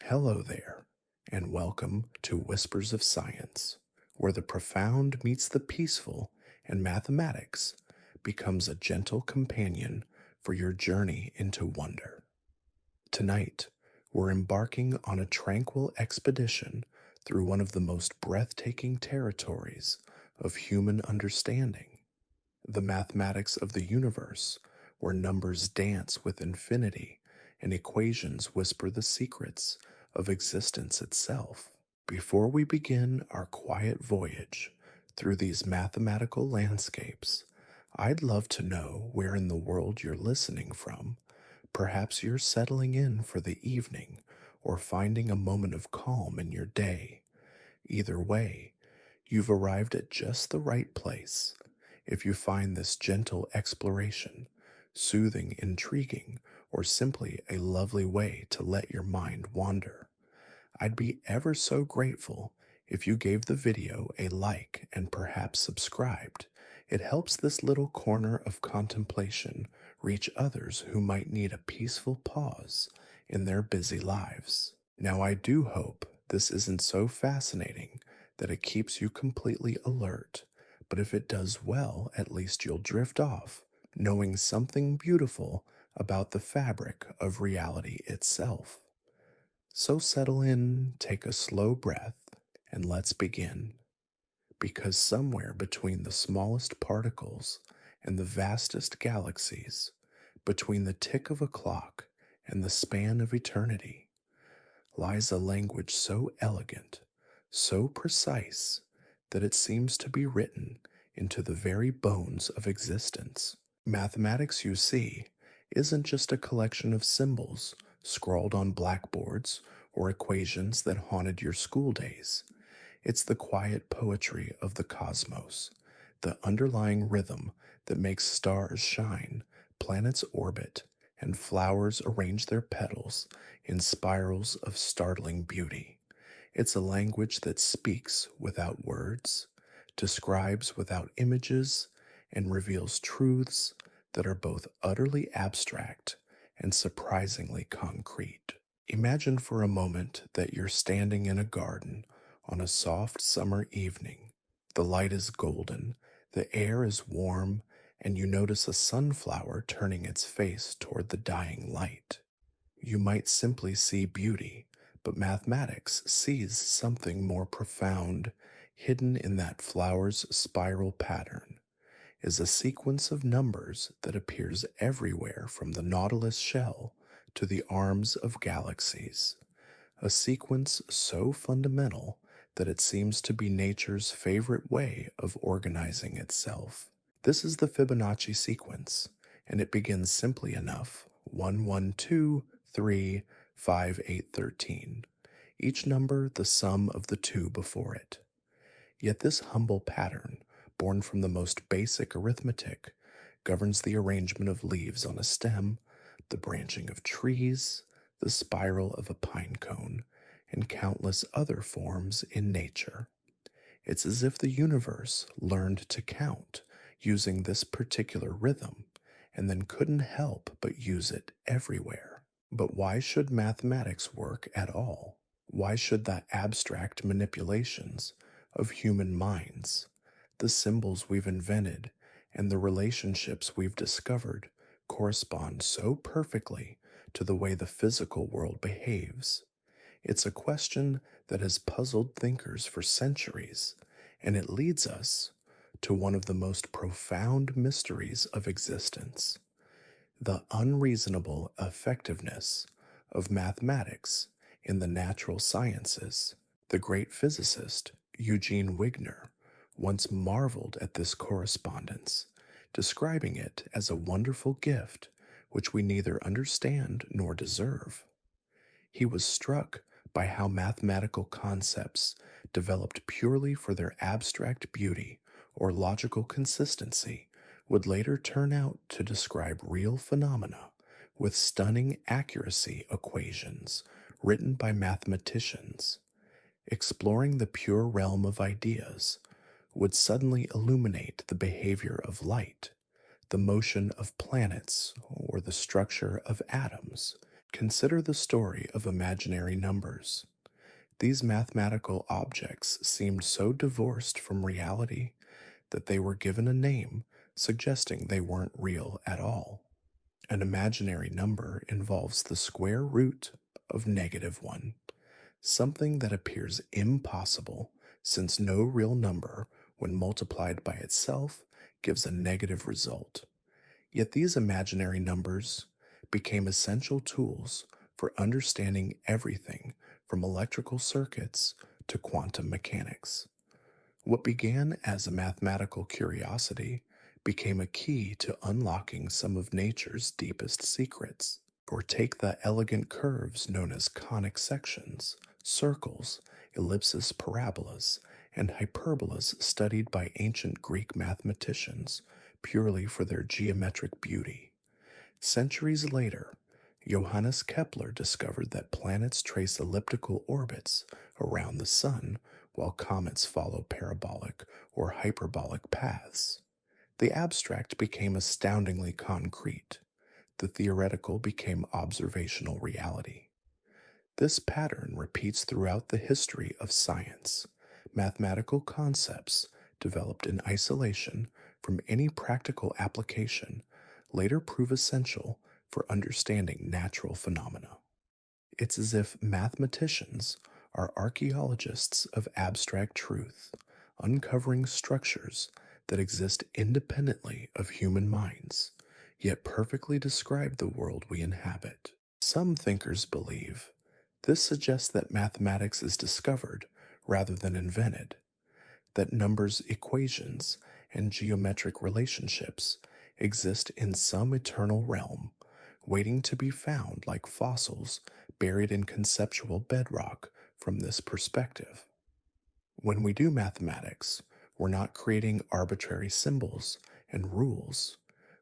Hello there, and welcome to Whispers of Science, where the profound meets the peaceful and mathematics becomes a gentle companion for your journey into wonder. Tonight, we're embarking on a tranquil expedition through one of the most breathtaking territories of human understanding, the mathematics of the universe, where numbers dance with infinity and equations whisper the secrets of existence itself. Before we begin our quiet voyage through these mathematical landscapes, I'd love to know where in the world you're listening from. Perhaps you're settling in for the evening or finding a moment of calm in your day. Either way, you've arrived at just the right place. If you find this gentle exploration soothing, intriguing, or simply a lovely way to let your mind wander, I'd be ever so grateful if you gave the video a like and perhaps subscribed. It helps this little corner of contemplation reach others who might need a peaceful pause in their busy lives. Now, I do hope this isn't so fascinating that it keeps you completely alert, but if it does well, at least you'll drift off, knowing something beautiful about the fabric of reality itself. So settle in, take a slow breath, and let's begin. Because somewhere between the smallest particles and the vastest galaxies, between the tick of a clock and the span of eternity, lies a language so elegant, so precise, that it seems to be written into the very bones of existence. Mathematics, you see, isn't just a collection of symbols scrawled on blackboards or equations that haunted your school days. It's the quiet poetry of the cosmos, the underlying rhythm that makes stars shine, planets orbit, and flowers arrange their petals in spirals of startling beauty. It's a language that speaks without words, describes without images, and reveals truths that are both utterly abstract and surprisingly concrete. Imagine for a moment that you're standing in a garden on a soft summer evening. The light is golden, the air is warm, and you notice a sunflower turning its face toward the dying light. You might simply see beauty, but mathematics sees something more profound. Hidden in that flower's spiral pattern is a sequence of numbers that appears everywhere from the nautilus shell to the arms of galaxies. A sequence so fundamental that it seems to be nature's favorite way of organizing itself. This is the Fibonacci sequence, and it begins simply enough: 1, 1, 2, 3, 5, 8, 13. Each number the sum of the two before it. Yet this humble pattern, born from the most basic arithmetic, governs the arrangement of leaves on a stem, the branching of trees, the spiral of a pine cone, and countless other forms in nature. It's as if the universe learned to count using this particular rhythm and then couldn't help but use it everywhere. But why should mathematics work at all? Why should the abstract manipulations of human minds, the symbols we've invented, and the relationships we've discovered correspond so perfectly to the way the physical world behaves? It's a question that has puzzled thinkers for centuries, and it leads us to one of the most profound mysteries of existence: the unreasonable effectiveness of mathematics in the natural sciences. The great physicist Eugene Wigner once marveled at this correspondence, describing it as a wonderful gift which we neither understand nor deserve. He was struck by how mathematical concepts developed purely for their abstract beauty or logical consistency would later turn out to describe real phenomena with stunning accuracy equations written by mathematicians. Exploring the pure realm of ideas would suddenly illuminate the behavior of light, the motion of planets, or the structure of atoms, Consider the story of imaginary numbers. These mathematical objects seemed so divorced from reality that they were given a name suggesting they weren't real at all. An imaginary number involves the square root of -1, something that appears impossible since no real number, when multiplied by itself, gives a negative result. Yet these imaginary numbers became essential tools for understanding everything from electrical circuits to quantum mechanics. What began as a mathematical curiosity became a key to unlocking some of nature's deepest secrets. Or take the elegant curves known as conic sections, circles, ellipses, parabolas, and hyperbolas studied by ancient Greek mathematicians purely for their geometric beauty. Centuries later, Johannes Kepler discovered that planets trace elliptical orbits around the Sun while comets follow parabolic or hyperbolic paths. The abstract became astoundingly concrete. The theoretical became observational reality. This pattern repeats throughout the history of science. Mathematical concepts developed in isolation from any practical application later prove essential for understanding natural phenomena. It's as if mathematicians are archaeologists of abstract truth, uncovering structures that exist independently of human minds, yet perfectly describe the world we inhabit. Some thinkers believe this suggests that mathematics is discovered rather than invented, that numbers, equations, and geometric relationships exist in some eternal realm, waiting to be found like fossils buried in conceptual bedrock from this perspective. When we do mathematics, we're not creating arbitrary symbols and rules.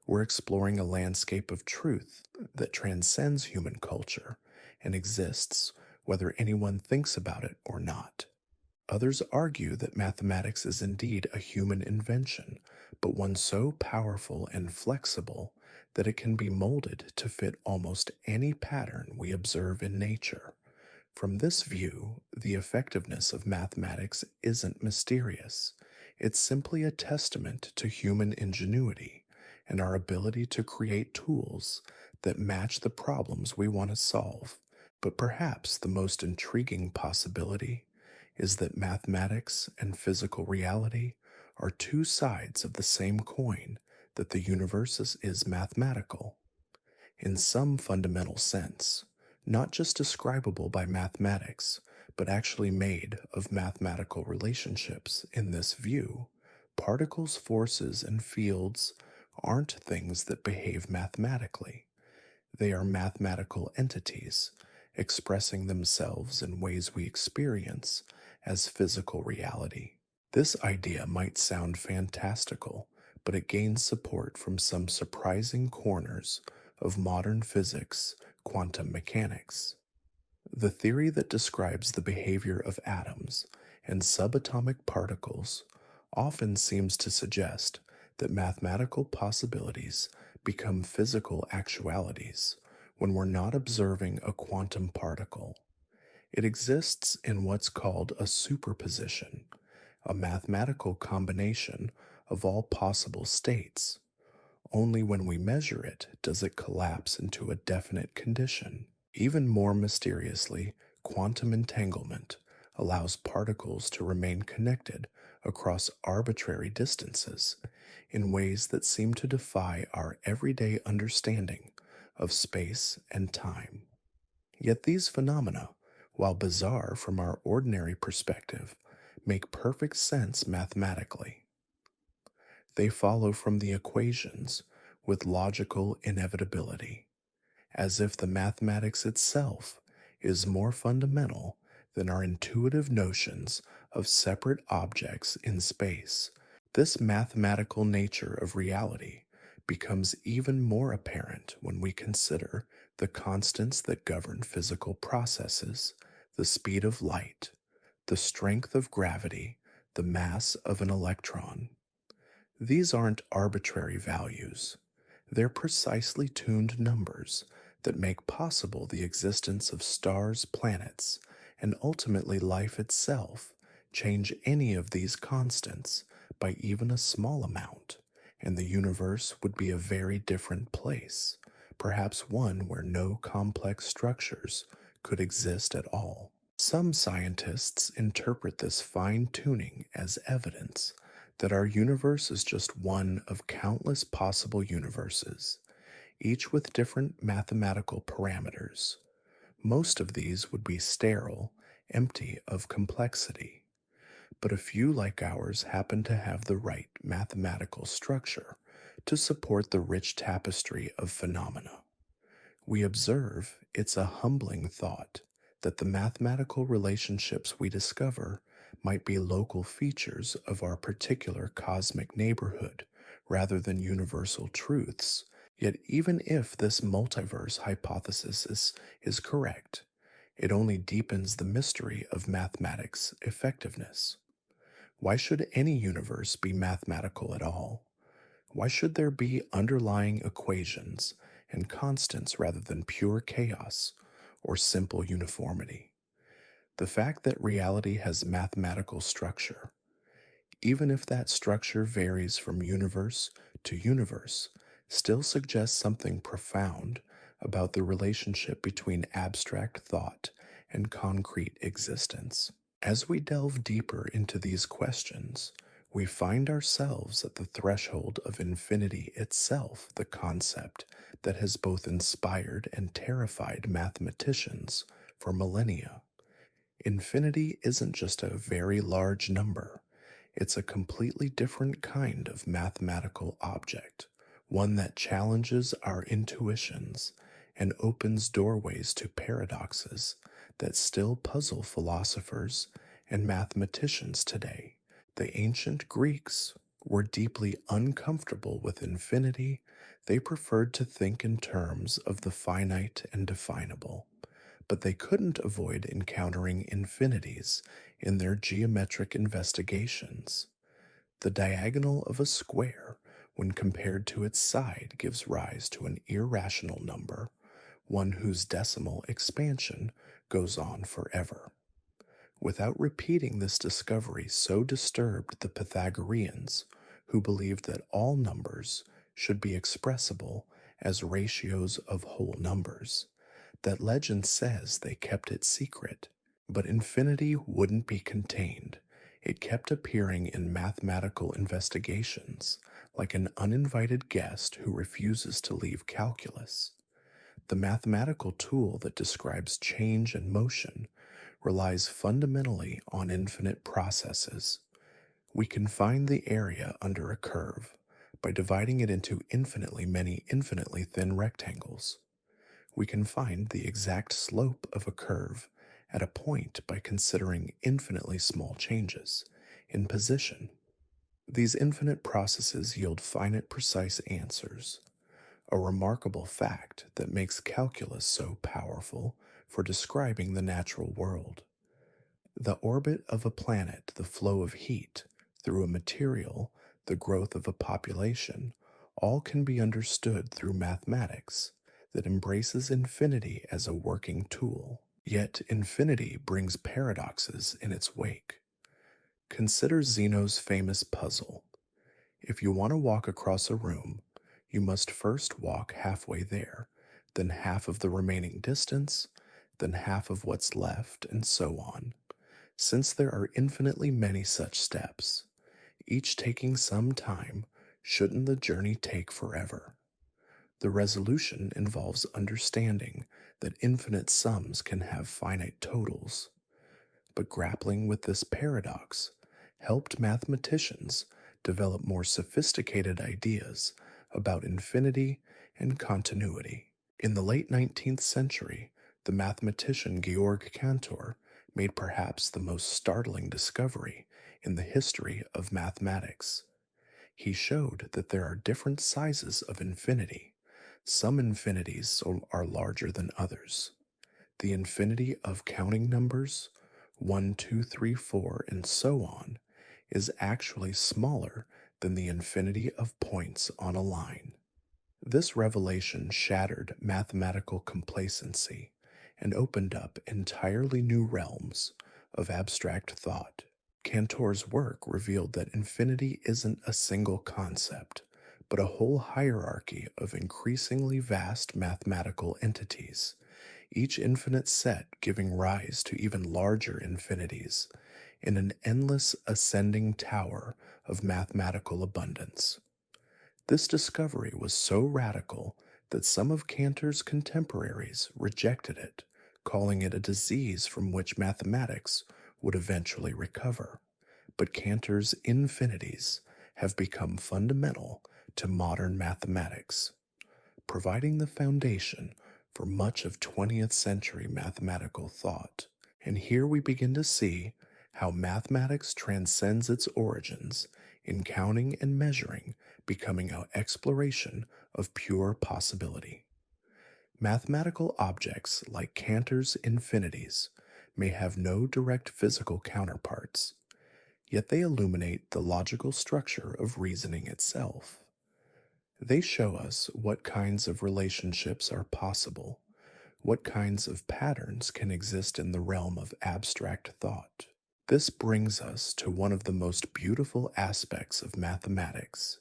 We're exploring a landscape of truth that transcends human culture and exists whether anyone thinks about it or not. Others argue that mathematics is indeed a human invention, but one so powerful and flexible that it can be molded to fit almost any pattern we observe in nature. From this view, the effectiveness of mathematics isn't mysterious. It's simply a testament to human ingenuity and our ability to create tools that match the problems we want to solve. But perhaps the most intriguing possibility is that mathematics and physical reality are two sides of the same coin, that the universe is mathematical in some fundamental sense, not just describable by mathematics, but actually made of mathematical relationships. In this view, particles, forces, and fields aren't things that behave mathematically. They are mathematical entities, expressing themselves in ways we experience as physical reality. This idea might sound fantastical, but it gains support from some surprising corners of modern physics, quantum mechanics. The theory that describes the behavior of atoms and subatomic particles often seems to suggest that mathematical possibilities become physical actualities when we're not observing a quantum particle. It exists in what's called a superposition, a mathematical combination of all possible states. Only when we measure it does it collapse into a definite condition. Even more mysteriously, quantum entanglement allows particles to remain connected across arbitrary distances in ways that seem to defy our everyday understanding of space and time. Yet these phenomena, while bizarre from our ordinary perspective, make perfect sense mathematically. They follow from the equations with logical inevitability, as if the mathematics itself is more fundamental than our intuitive notions of separate objects in space. This mathematical nature of reality becomes even more apparent when we consider the constants that govern physical processes, the speed of light, the strength of gravity, the mass of an electron. These aren't arbitrary values. They're precisely tuned numbers that make possible the existence of stars, planets, and ultimately life itself, change any of these constants by even a small amount, and the universe would be a very different place, perhaps one where no complex structures could exist at all. Some scientists interpret this fine tuning as evidence that our universe is just one of countless possible universes, each with different mathematical parameters. Most of these would be sterile, empty of complexity, but a few like ours happen to have the right mathematical structure to support the rich tapestry of phenomena. We observe, it's a humbling thought that the mathematical relationships we discover might be local features of our particular cosmic neighborhood rather than universal truths. Yet, even if this multiverse hypothesis is correct, it only deepens the mystery of mathematics' effectiveness. Why should any universe be mathematical at all? Why should there be underlying equations and constants rather than pure chaos or simple uniformity? The fact that reality has mathematical structure, even if that structure varies from universe to universe, still suggests something profound about the relationship between abstract thought and concrete existence. As we delve deeper into these questions, we find ourselves at the threshold of infinity itself, the concept that has both inspired and terrified mathematicians for millennia. Infinity isn't just a very large number, it's a completely different kind of mathematical object, one that challenges our intuitions and opens doorways to paradoxes that still puzzle philosophers and mathematicians today. The ancient Greeks were deeply uncomfortable with infinity. They preferred to think in terms of the finite and definable, but they couldn't avoid encountering infinities in their geometric investigations. The diagonal of a square, when compared to its side, gives rise to an irrational number, one whose decimal expansion goes on forever. Without repeating this discovery so disturbed the Pythagoreans, who believed that all numbers should be expressible as ratios of whole numbers, that legend says they kept it secret. But infinity wouldn't be contained. It kept appearing in mathematical investigations, like an uninvited guest who refuses to leave calculus. The mathematical tool that describes change and motion relies fundamentally on infinite processes. We can find the area under a curve by dividing it into infinitely many infinitely thin rectangles. We can find the exact slope of a curve at a point by considering infinitely small changes in position. These infinite processes yield finite precise answers, a remarkable fact that makes calculus so powerful for describing the natural world. The orbit of a planet, the flow of heat through a material, the growth of a population, all can be understood through mathematics that embraces infinity as a working tool. Yet infinity brings paradoxes in its wake. Consider Zeno's famous puzzle. If you want to walk across a room, you must first walk halfway there, then half of the remaining distance, then half of what's left, and so on. Since there are infinitely many such steps, each taking some time, shouldn't the journey take forever? The resolution involves understanding that infinite sums can have finite totals. But grappling with this paradox helped mathematicians develop more sophisticated ideas about infinity and continuity. In the late 19th century, the mathematician Georg Cantor made perhaps the most startling discovery in the history of mathematics. He showed that there are different sizes of infinity. Some infinities are larger than others. The infinity of counting numbers, 1, 2, 3, 4, and so on, is actually smaller than the infinity of points on a line. This revelation shattered mathematical complacency and opened up entirely new realms of abstract thought. Cantor's work revealed that infinity isn't a single concept, but a whole hierarchy of increasingly vast mathematical entities, each infinite set giving rise to even larger infinities in an endless ascending tower of mathematical abundance. This discovery was so radical that some of Cantor's contemporaries rejected it, calling it a disease from which mathematics would eventually recover. But Cantor's infinities have become fundamental to modern mathematics, providing the foundation for much of 20th century mathematical thought. And here we begin to see how mathematics transcends its origins in counting and measuring, becoming an exploration of pure possibility. Mathematical objects like Cantor's infinities may have no direct physical counterparts, yet they illuminate the logical structure of reasoning itself. They show us what kinds of relationships are possible, what kinds of patterns can exist in the realm of abstract thought. This brings us to one of the most beautiful aspects of mathematics.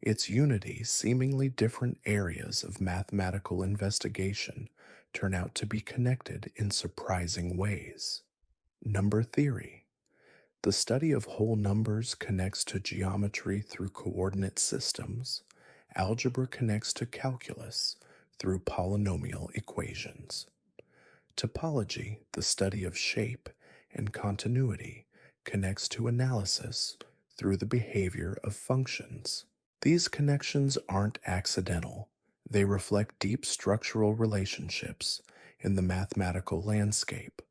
Its unity, seemingly different areas of mathematical investigation turn out to be connected in surprising ways. Number theory. The study of whole numbers connects to geometry through coordinate systems. Algebra connects to calculus through polynomial equations. Topology, the study of shape and continuity, connects to analysis through the behavior of functions. These connections aren't accidental. They reflect deep structural relationships in the mathematical landscape,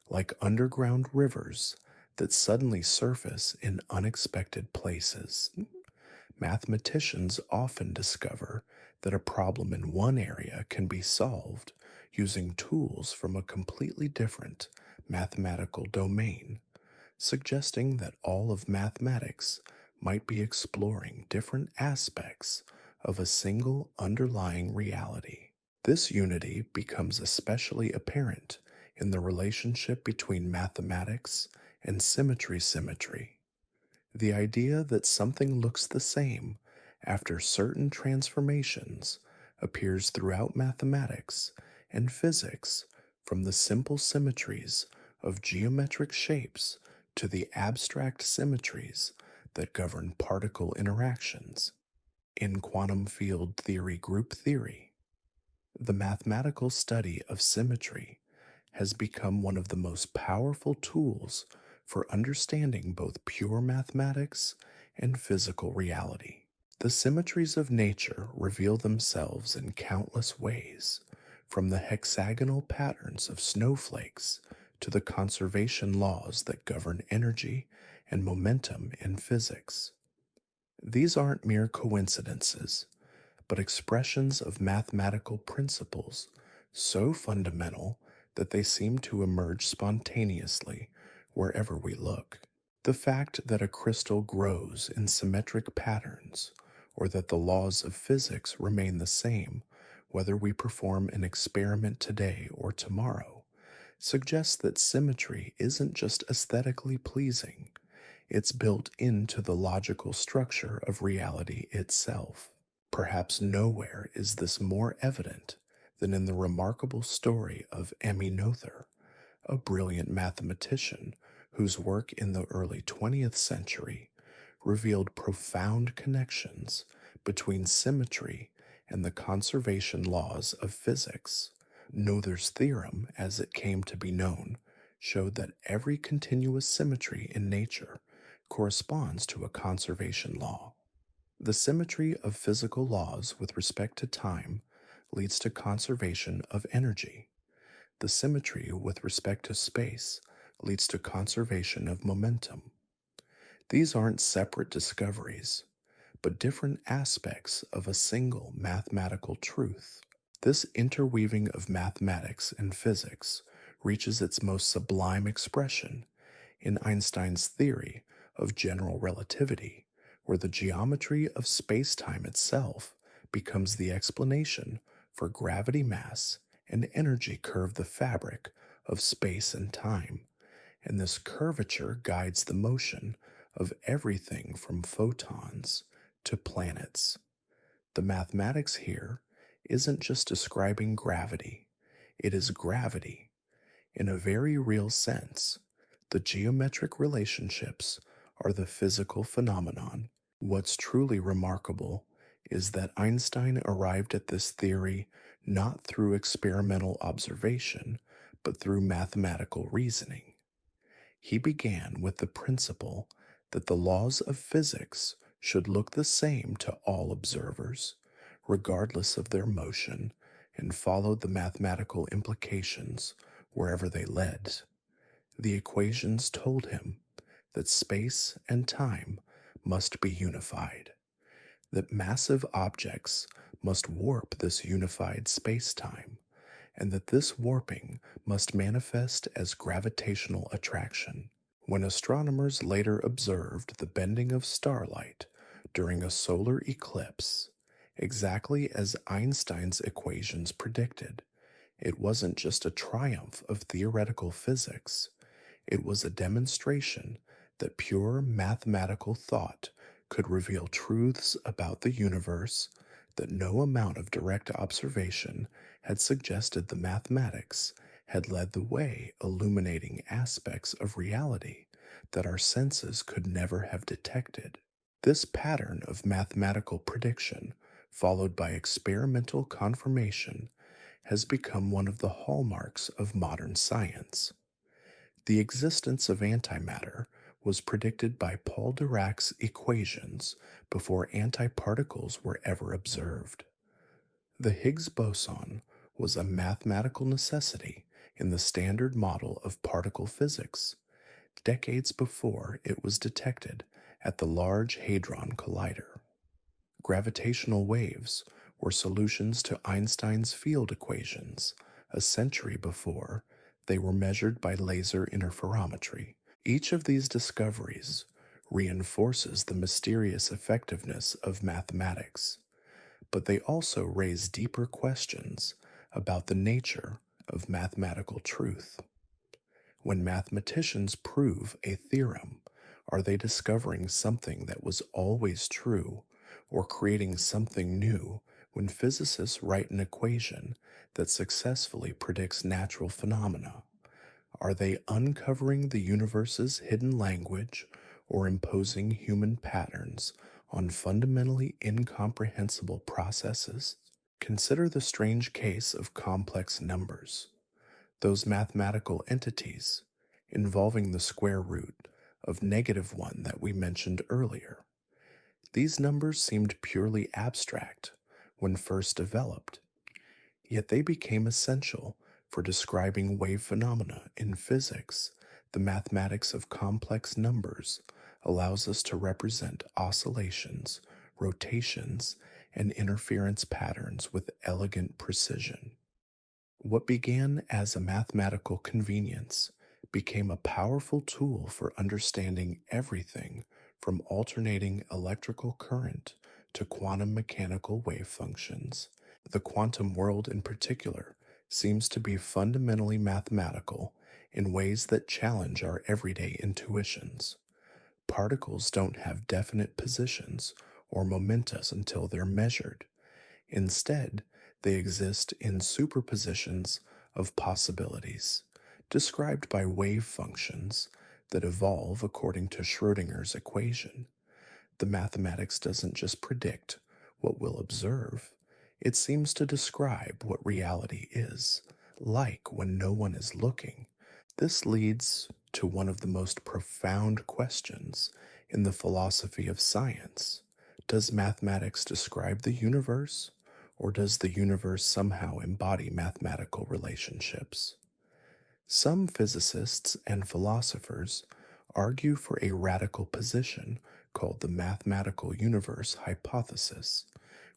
like underground rivers that suddenly surface in unexpected places. Mathematicians often discover that a problem in one area can be solved using tools from a completely different mathematical domain, suggesting that all of mathematics might be exploring different aspects of a single underlying reality. This unity becomes especially apparent in the relationship between mathematics and symmetry. The idea that something looks the same after certain transformations appears throughout mathematics and physics, from the simple symmetries of geometric shapes to the abstract symmetries that govern particle interactions. In quantum field theory group theory, the mathematical study of symmetry has become one of the most powerful tools for understanding both pure mathematics and physical reality. The symmetries of nature reveal themselves in countless ways, from the hexagonal patterns of snowflakes to the conservation laws that govern energy and momentum in physics. These aren't mere coincidences, but expressions of mathematical principles so fundamental that they seem to emerge spontaneously wherever we look. The fact that a crystal grows in symmetric patterns, or that the laws of physics remain the same whether we perform an experiment today or tomorrow, suggests that symmetry isn't just aesthetically pleasing, it's built into the logical structure of reality itself. Perhaps nowhere is this more evident than in the remarkable story of Emmy Noether, a brilliant mathematician whose work in the early 20th century revealed profound connections between symmetry and the conservation laws of physics. Noether's theorem, as it came to be known, showed that every continuous symmetry in nature corresponds to a conservation law. The symmetry of physical laws with respect to time leads to conservation of energy. The symmetry with respect to space leads to conservation of momentum. These aren't separate discoveries, but different aspects of a single mathematical truth. This interweaving of mathematics and physics reaches its most sublime expression in Einstein's theory of general relativity, where the geometry of space-time itself becomes the explanation for gravity, mass, and energy curve the fabric of space and time, and this curvature guides the motion of everything from photons to planets. The mathematics here isn't just describing gravity, it is gravity. In a very real sense, the geometric relationships are the physical phenomenon. What's truly remarkable is that Einstein arrived at this theory not through experimental observation, but through mathematical reasoning. He began with the principle that the laws of physics should look the same to all observers, regardless of their motion, and followed the mathematical implications wherever they led. The equations told him that space and time must be unified, that massive objects must warp this unified space-time, and that this warping must manifest as gravitational attraction. When astronomers later observed the bending of starlight during a solar eclipse, exactly as Einstein's equations predicted, it wasn't just a triumph of theoretical physics, it was a demonstration that pure mathematical thought could reveal truths about the universe that no amount of direct observation had suggested. The mathematics had led the way, illuminating aspects of reality that our senses could never have detected. This pattern of mathematical prediction, followed by experimental confirmation, has become one of the hallmarks of modern science. The existence of antimatter was predicted by Paul Dirac's equations before antiparticles were ever observed. The Higgs boson was a mathematical necessity in the standard model of particle physics, decades before it was detected at the Large Hadron Collider. Gravitational waves were solutions to Einstein's field equations a century before they were measured by laser interferometry. Each of these discoveries reinforces the mysterious effectiveness of mathematics, but they also raise deeper questions about the nature of mathematical truth. When mathematicians prove a theorem, are they discovering something that was always true or creating something new when physicists write an equation that successfully predicts natural phenomena? Are they uncovering the universe's hidden language or imposing human patterns on fundamentally incomprehensible processes? Consider the strange case of complex numbers, those mathematical entities involving the square root of -1 that we mentioned earlier. These numbers seemed purely abstract when first developed, yet they became essential for describing wave phenomena in physics. The mathematics of complex numbers allows us to represent oscillations, rotations, and interference patterns with elegant precision. What began as a mathematical convenience became a powerful tool for understanding everything from alternating electrical current to quantum mechanical wave functions. The quantum world, in particular, seems to be fundamentally mathematical in ways that challenge our everyday intuitions. Particles don't have definite positions or momenta until they're measured. Instead, they exist in superpositions of possibilities, described by wave functions that evolve according to Schrödinger's equation. The mathematics doesn't just predict what we'll observe, it seems to describe what reality is like when no one is looking. This leads to one of the most profound questions in the philosophy of science. Does mathematics describe the universe, or does the universe somehow embody mathematical relationships? Some physicists and philosophers argue for a radical position called the mathematical universe hypothesis,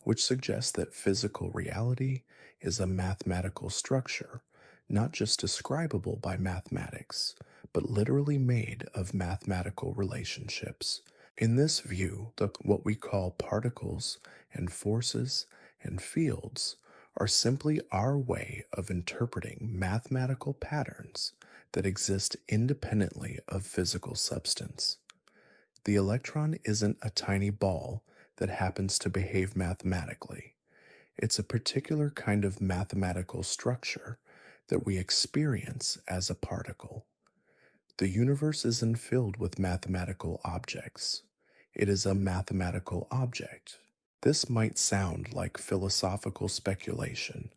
which suggests that physical reality is a mathematical structure, not just describable by mathematics, but literally made of mathematical relationships. In this view, what we call particles and forces and fields are simply our way of interpreting mathematical patterns that exist independently of physical substance. The electron isn't a tiny ball that happens to behave mathematically. It's a particular kind of mathematical structure that we experience as a particle. The universe isn't filled with mathematical objects. It is a mathematical object. This might sound like philosophical speculation,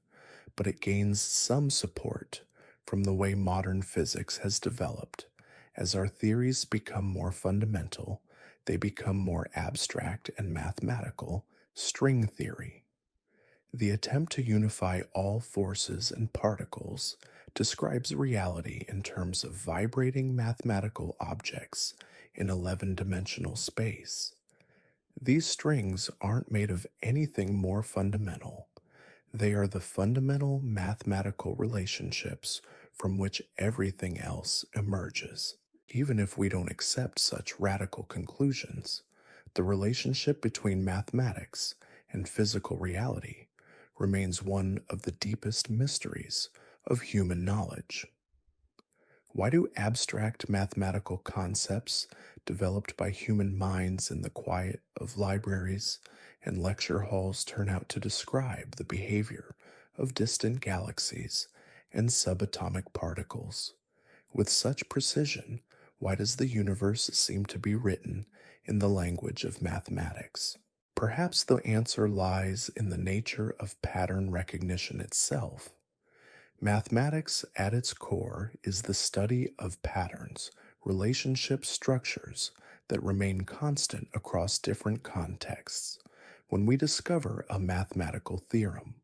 but it gains some support from the way modern physics has developed. As our theories become more fundamental, they become more abstract and mathematical. String theory. The attempt to unify all forces and particles describes reality in terms of vibrating mathematical objects in 11-dimensional space. These strings aren't made of anything more fundamental. They are the fundamental mathematical relationships from which everything else emerges. Even if we don't accept such radical conclusions, the relationship between mathematics and physical reality remains one of the deepest mysteries of human knowledge. Why do abstract mathematical concepts developed by human minds in the quiet of libraries and lecture halls turn out to describe the behavior of distant galaxies and subatomic particles? With such precision, why does the universe seem to be written in the language of mathematics? Perhaps the answer lies in the nature of pattern recognition itself. Mathematics, at its core, is the study of patterns, relationship structures that remain constant across different contexts. When we discover a mathematical theorem,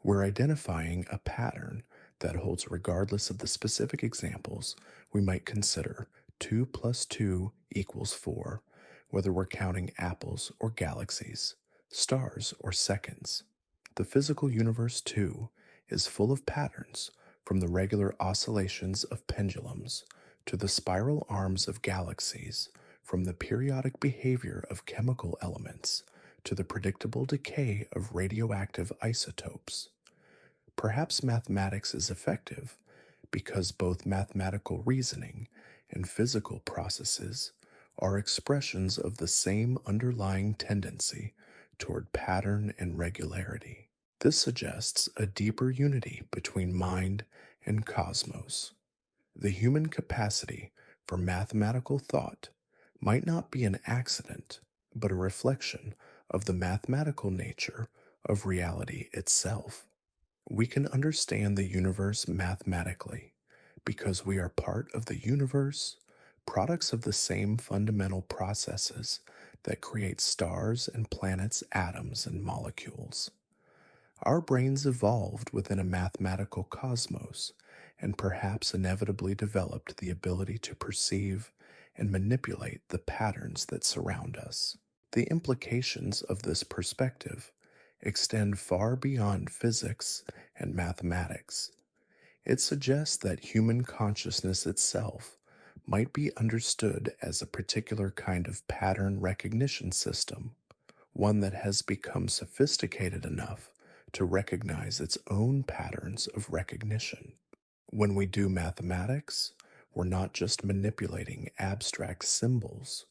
we're identifying a pattern that holds regardless of the specific examples. We might consider 2 plus 2 equals 4, whether we're counting apples or galaxies, stars or seconds. The physical universe, too, is full of patterns, from the regular oscillations of pendulums to the spiral arms of galaxies, from the periodic behavior of chemical elements to the predictable decay of radioactive isotopes. Perhaps mathematics is effective because both mathematical reasoning and physical processes are expressions of the same underlying tendency toward pattern and regularity. This suggests a deeper unity between mind and cosmos. The human capacity for mathematical thought might not be an accident, but a reflection of the mathematical nature of reality itself. We can understand the universe mathematically because we are part of the universe, products of the same fundamental processes that create stars and planets, atoms, and molecules. Our brains evolved within a mathematical cosmos and perhaps inevitably developed the ability to perceive and manipulate the patterns that surround us. The implications of this perspective extend far beyond physics and mathematics. It suggests that human consciousness itself might be understood as a particular kind of pattern recognition system, one that has become sophisticated enough to recognize its own patterns of recognition. When we do mathematics, we're not just manipulating abstract symbols,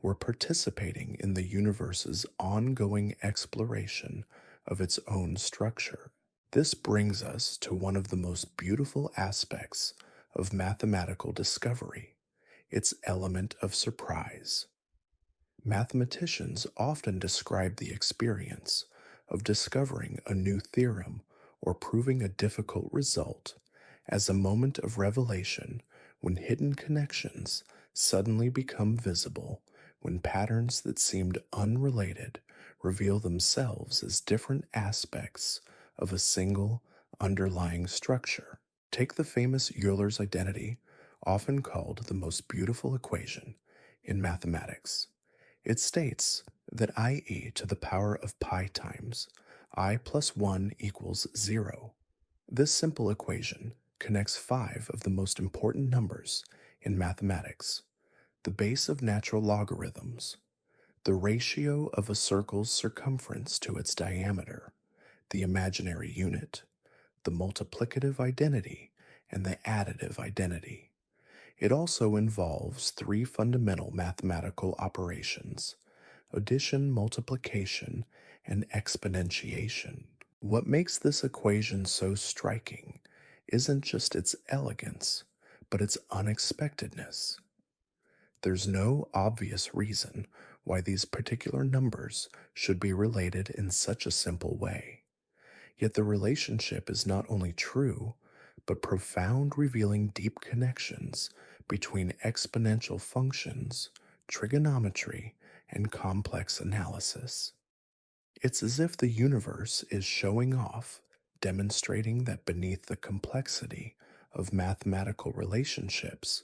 we're participating in the universe's ongoing exploration of its own structure. This brings us to one of the most beautiful aspects of mathematical discovery, its element of surprise. Mathematicians often describe the experience of discovering a new theorem or proving a difficult result as a moment of revelation when hidden connections suddenly become visible, when patterns that seemed unrelated reveal themselves as different aspects of a single underlying structure. Take the famous Euler's identity, often called the most beautiful equation in mathematics. It states that IE to the power of pi times I plus 1 equals 0. This simple equation connects 5 of the most important numbers in mathematics, the base of natural logarithms, The ratio of a circle's circumference to its diameter, the imaginary unit, the multiplicative identity, and the additive identity. It also involves three fundamental mathematical operations: addition, multiplication, and exponentiation. What makes this equation so striking isn't just its elegance, but its unexpectedness. There's no obvious reason why these particular numbers should be related in such a simple way. Yet the relationship is not only true, but profound, revealing deep connections between exponential functions, trigonometry, and complex analysis. It's as if the universe is showing off, demonstrating that beneath the complexity of mathematical relationships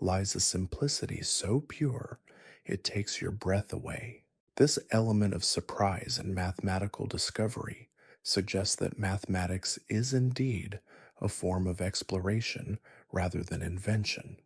lies a simplicity so pure it takes your breath away. This element of surprise in mathematical discovery suggests that mathematics is indeed a form of exploration rather than invention.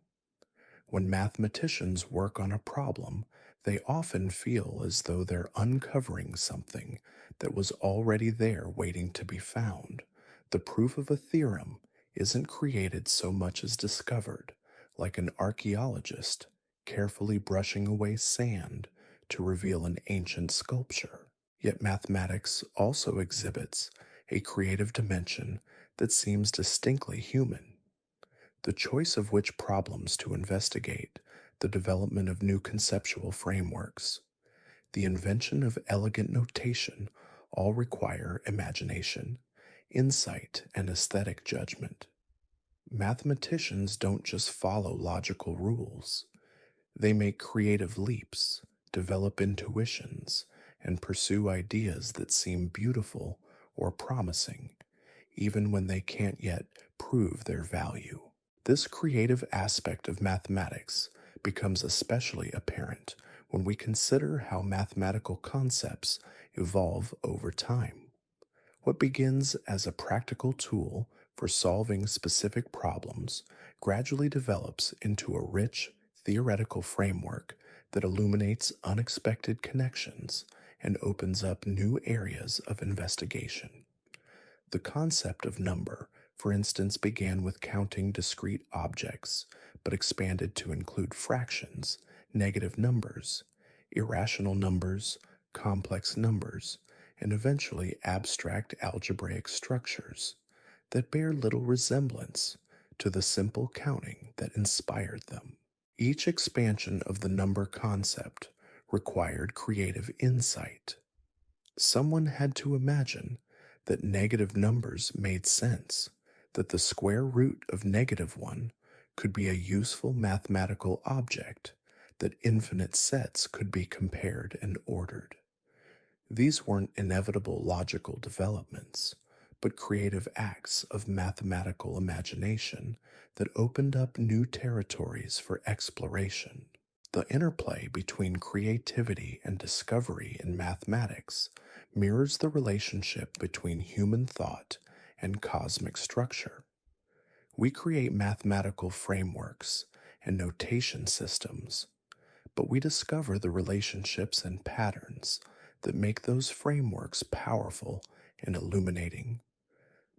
When mathematicians work on a problem, they often feel as though they're uncovering something that was already there waiting to be found. The proof of a theorem isn't created so much as discovered, like an archaeologist carefully brushing away sand to reveal an ancient sculpture. Yet mathematics also exhibits a creative dimension that seems distinctly human. The choice of which problems to investigate, the development of new conceptual frameworks, the invention of elegant notation all require imagination, insight, and aesthetic judgment. Mathematicians don't just follow logical rules, they make creative leaps, develop intuitions, and pursue ideas that seem beautiful or promising, even when they can't yet prove their value. This creative aspect of mathematics becomes especially apparent when we consider how mathematical concepts evolve over time. What begins as a practical tool for solving specific problems gradually develops into a rich theoretical framework that illuminates unexpected connections and opens up new areas of investigation. The concept of number, for instance, began with counting discrete objects, but expanded to include fractions, negative numbers, irrational numbers, complex numbers, and eventually abstract algebraic structures that bear little resemblance to the simple counting that inspired them. Each expansion of the number concept required creative insight. Someone had to imagine that negative numbers made sense, that the square root of -1 could be a useful mathematical object, that infinite sets could be compared and ordered. These weren't inevitable logical developments, but creative acts of mathematical imagination that opened up new territories for exploration. The interplay between creativity and discovery in mathematics mirrors the relationship between human thought and cosmic structure. We create mathematical frameworks and notation systems, but we discover the relationships and patterns that make those frameworks powerful and illuminating.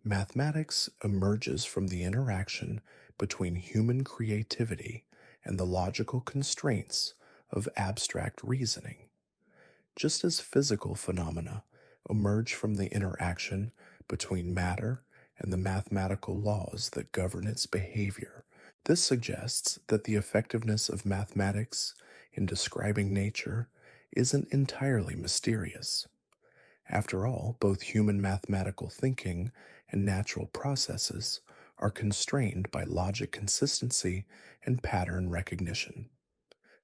Mathematics emerges from the interaction between human creativity and the logical constraints of abstract reasoning. Just as physical phenomena emerge from the interaction between matter and the mathematical laws that govern its behavior, this suggests that the effectiveness of mathematics in describing nature isn't entirely mysterious. After all, both human mathematical thinking and natural processes are constrained by logic consistency and pattern recognition.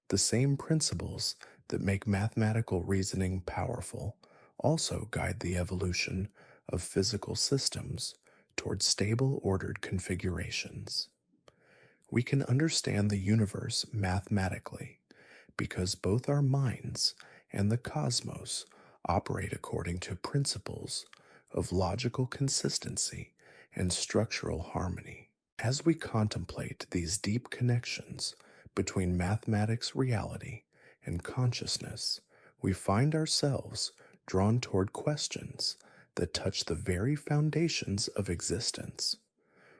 The same principles that make mathematical reasoning powerful also guide the evolution of physical systems toward stable, ordered configurations. We can understand the universe mathematically because both our minds and the cosmos operate according to principles of logical consistency and structural harmony. As we contemplate these deep connections between mathematics reality and consciousness, we find ourselves drawn toward questions that touch the very foundations of existence.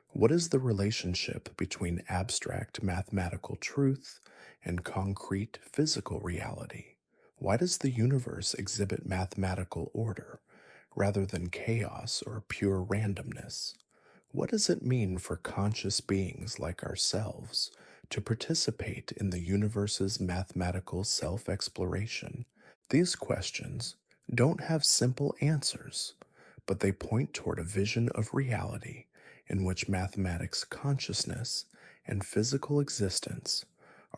What is the relationship between abstract mathematical truth and concrete physical reality? Why does the universe exhibit mathematical order rather than chaos or pure randomness? What does it mean for conscious beings like ourselves to participate in the universe's mathematical self exploration? These questions don't have simple answers, but they point toward a vision of reality in which mathematics consciousness and physical existence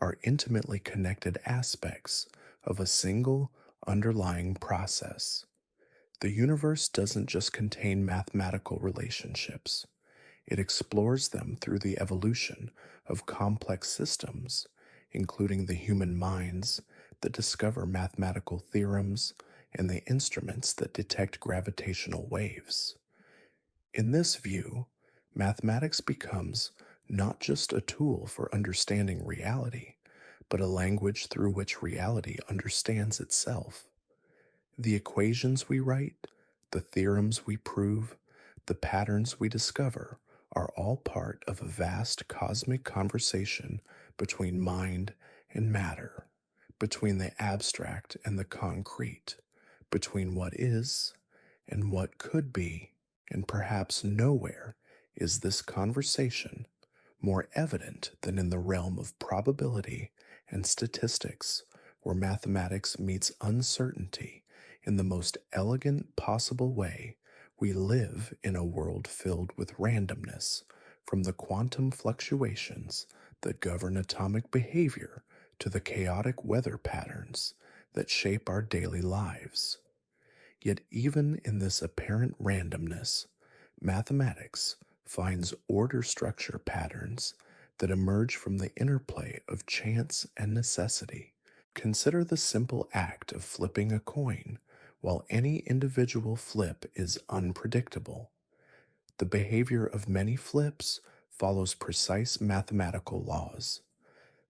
are intimately connected aspects of a single underlying process. The universe doesn't just contain mathematical relationships, it explores them through the evolution of complex systems, including the human minds that discover mathematical theorems and the instruments that detect gravitational waves. In this view, mathematics becomes not just a tool for understanding reality, but a language through which reality understands itself. The equations we write, the theorems we prove, the patterns we discover are all part of a vast cosmic conversation between mind and matter, between the abstract and the concrete, between what is and what could be, and perhaps nowhere is this conversation more evident than in the realm of probability and statistics, where mathematics meets uncertainty in the most elegant possible way. We live in a world filled with randomness, from the quantum fluctuations that govern atomic behavior to the chaotic weather patterns that shape our daily lives. Yet, even in this apparent randomness, mathematics finds order structure patterns that emerge from the interplay of chance and necessity. Consider the simple act of flipping a coin. While any individual flip is unpredictable, the behavior of many flips follows precise mathematical laws.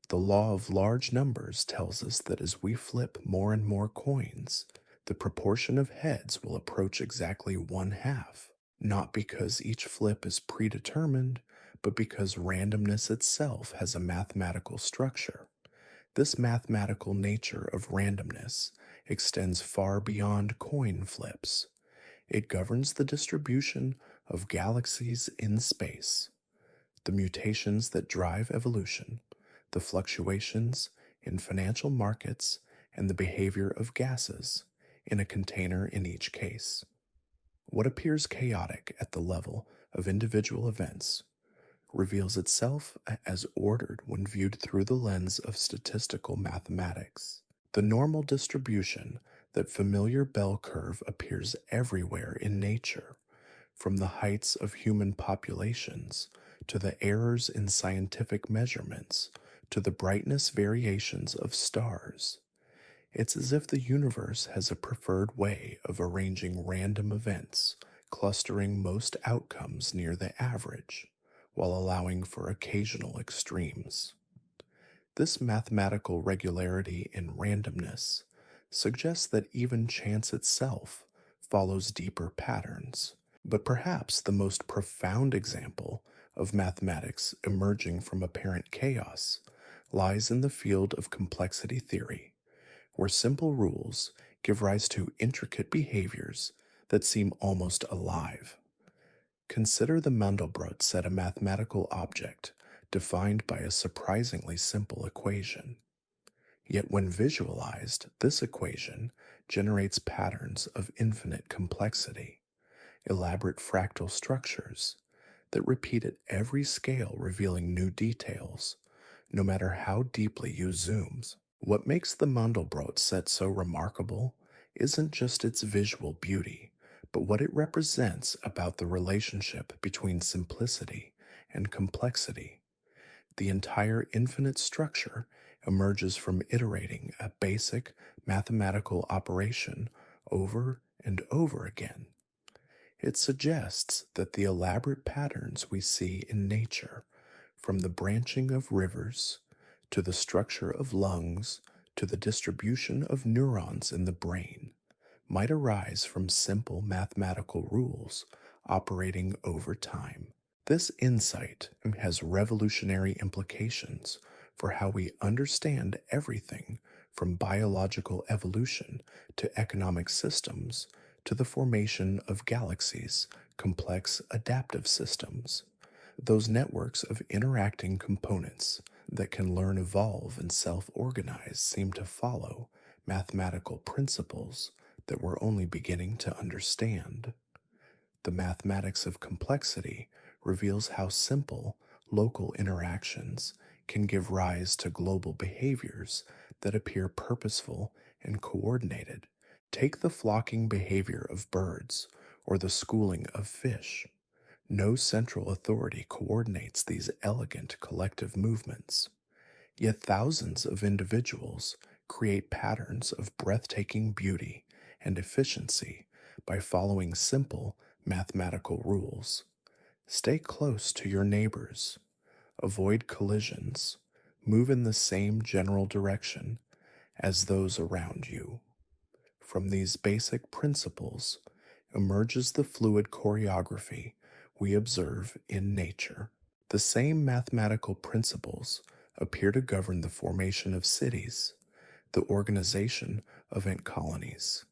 The law of large numbers tells us that as we flip more and more coins, the proportion of heads will approach exactly one half, not because each flip is predetermined, but because randomness itself has a mathematical structure. This mathematical nature of randomness extends far beyond coin flips. It governs the distribution of galaxies in space, the mutations that drive evolution, the fluctuations in financial markets, and the behavior of gases in a container in each case. What appears chaotic at the level of individual events reveals itself as ordered when viewed through the lens of statistical mathematics. The normal distribution, that familiar bell curve, appears everywhere in nature, from the heights of human populations to the errors in scientific measurements to the brightness variations of stars. It's as if the universe has a preferred way of arranging random events, clustering most outcomes near the average, while allowing for occasional extremes. This mathematical regularity in randomness suggests that even chance itself follows deeper patterns. But perhaps the most profound example of mathematics emerging from apparent chaos lies in the field of complexity theory, where simple rules give rise to intricate behaviors that seem almost alive. Consider the Mandelbrot set, a mathematical object defined by a surprisingly simple equation. Yet when visualized, this equation generates patterns of infinite complexity, elaborate fractal structures that repeat at every scale, revealing new details, no matter how deeply you zoom. What makes the Mandelbrot set so remarkable isn't just its visual beauty, but what it represents about the relationship between simplicity and complexity. The entire infinite structure emerges from iterating a basic mathematical operation over and over again. It suggests that the elaborate patterns we see in nature, from the branching of rivers to the structure of lungs to the distribution of neurons in the brain might arise from simple mathematical rules operating over time. This insight has revolutionary implications for how we understand everything from biological evolution to economic systems to the formation of galaxies, complex adaptive systems. Those networks of interacting components that can learn, evolve, and self organize seem to follow mathematical principles that we're only beginning to understand. The mathematics of complexity reveals how simple, local interactions can give rise to global behaviors that appear purposeful and coordinated. Take the flocking behavior of birds or the schooling of fish. No central authority coordinates these elegant collective movements, yet thousands of individuals create patterns of breathtaking beauty and efficiency by following simple mathematical rules. Stay close to your neighbors, avoid collisions, move in the same general direction as those around you. From these basic principles emerges the fluid choreography we observe in nature. The same mathematical principles appear to govern the formation of cities, the organization of ant colonies,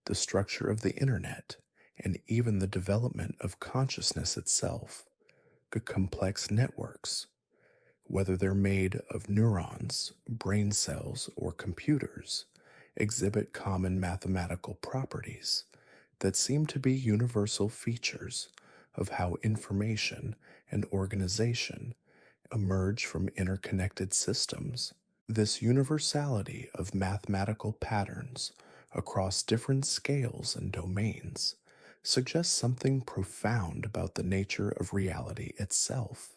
the structure of the internet, and even the development of consciousness itself. The complex networks, whether they're made of neurons, brain cells, or computers, exhibit common mathematical properties that seem to be universal features of how information and organization emerge from interconnected systems. This universality of mathematical patterns across different scales and domains suggests something profound about the nature of reality itself.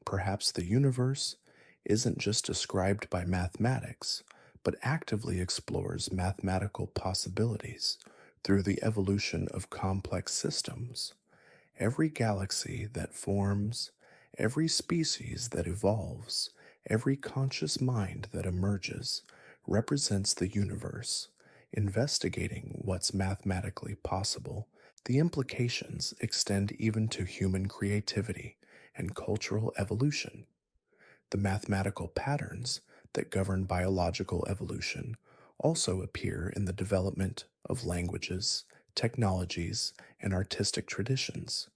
Perhaps the universe isn't just described by mathematics, but actively explores mathematical possibilities through the evolution of complex systems. Every galaxy that forms, every species that evolves, every conscious mind that emerges represents the universe, investigating what's mathematically possible. The implications extend even to human creativity and cultural evolution. The mathematical patterns that govern biological evolution also appear in the development of languages, technologies, and artistic traditions.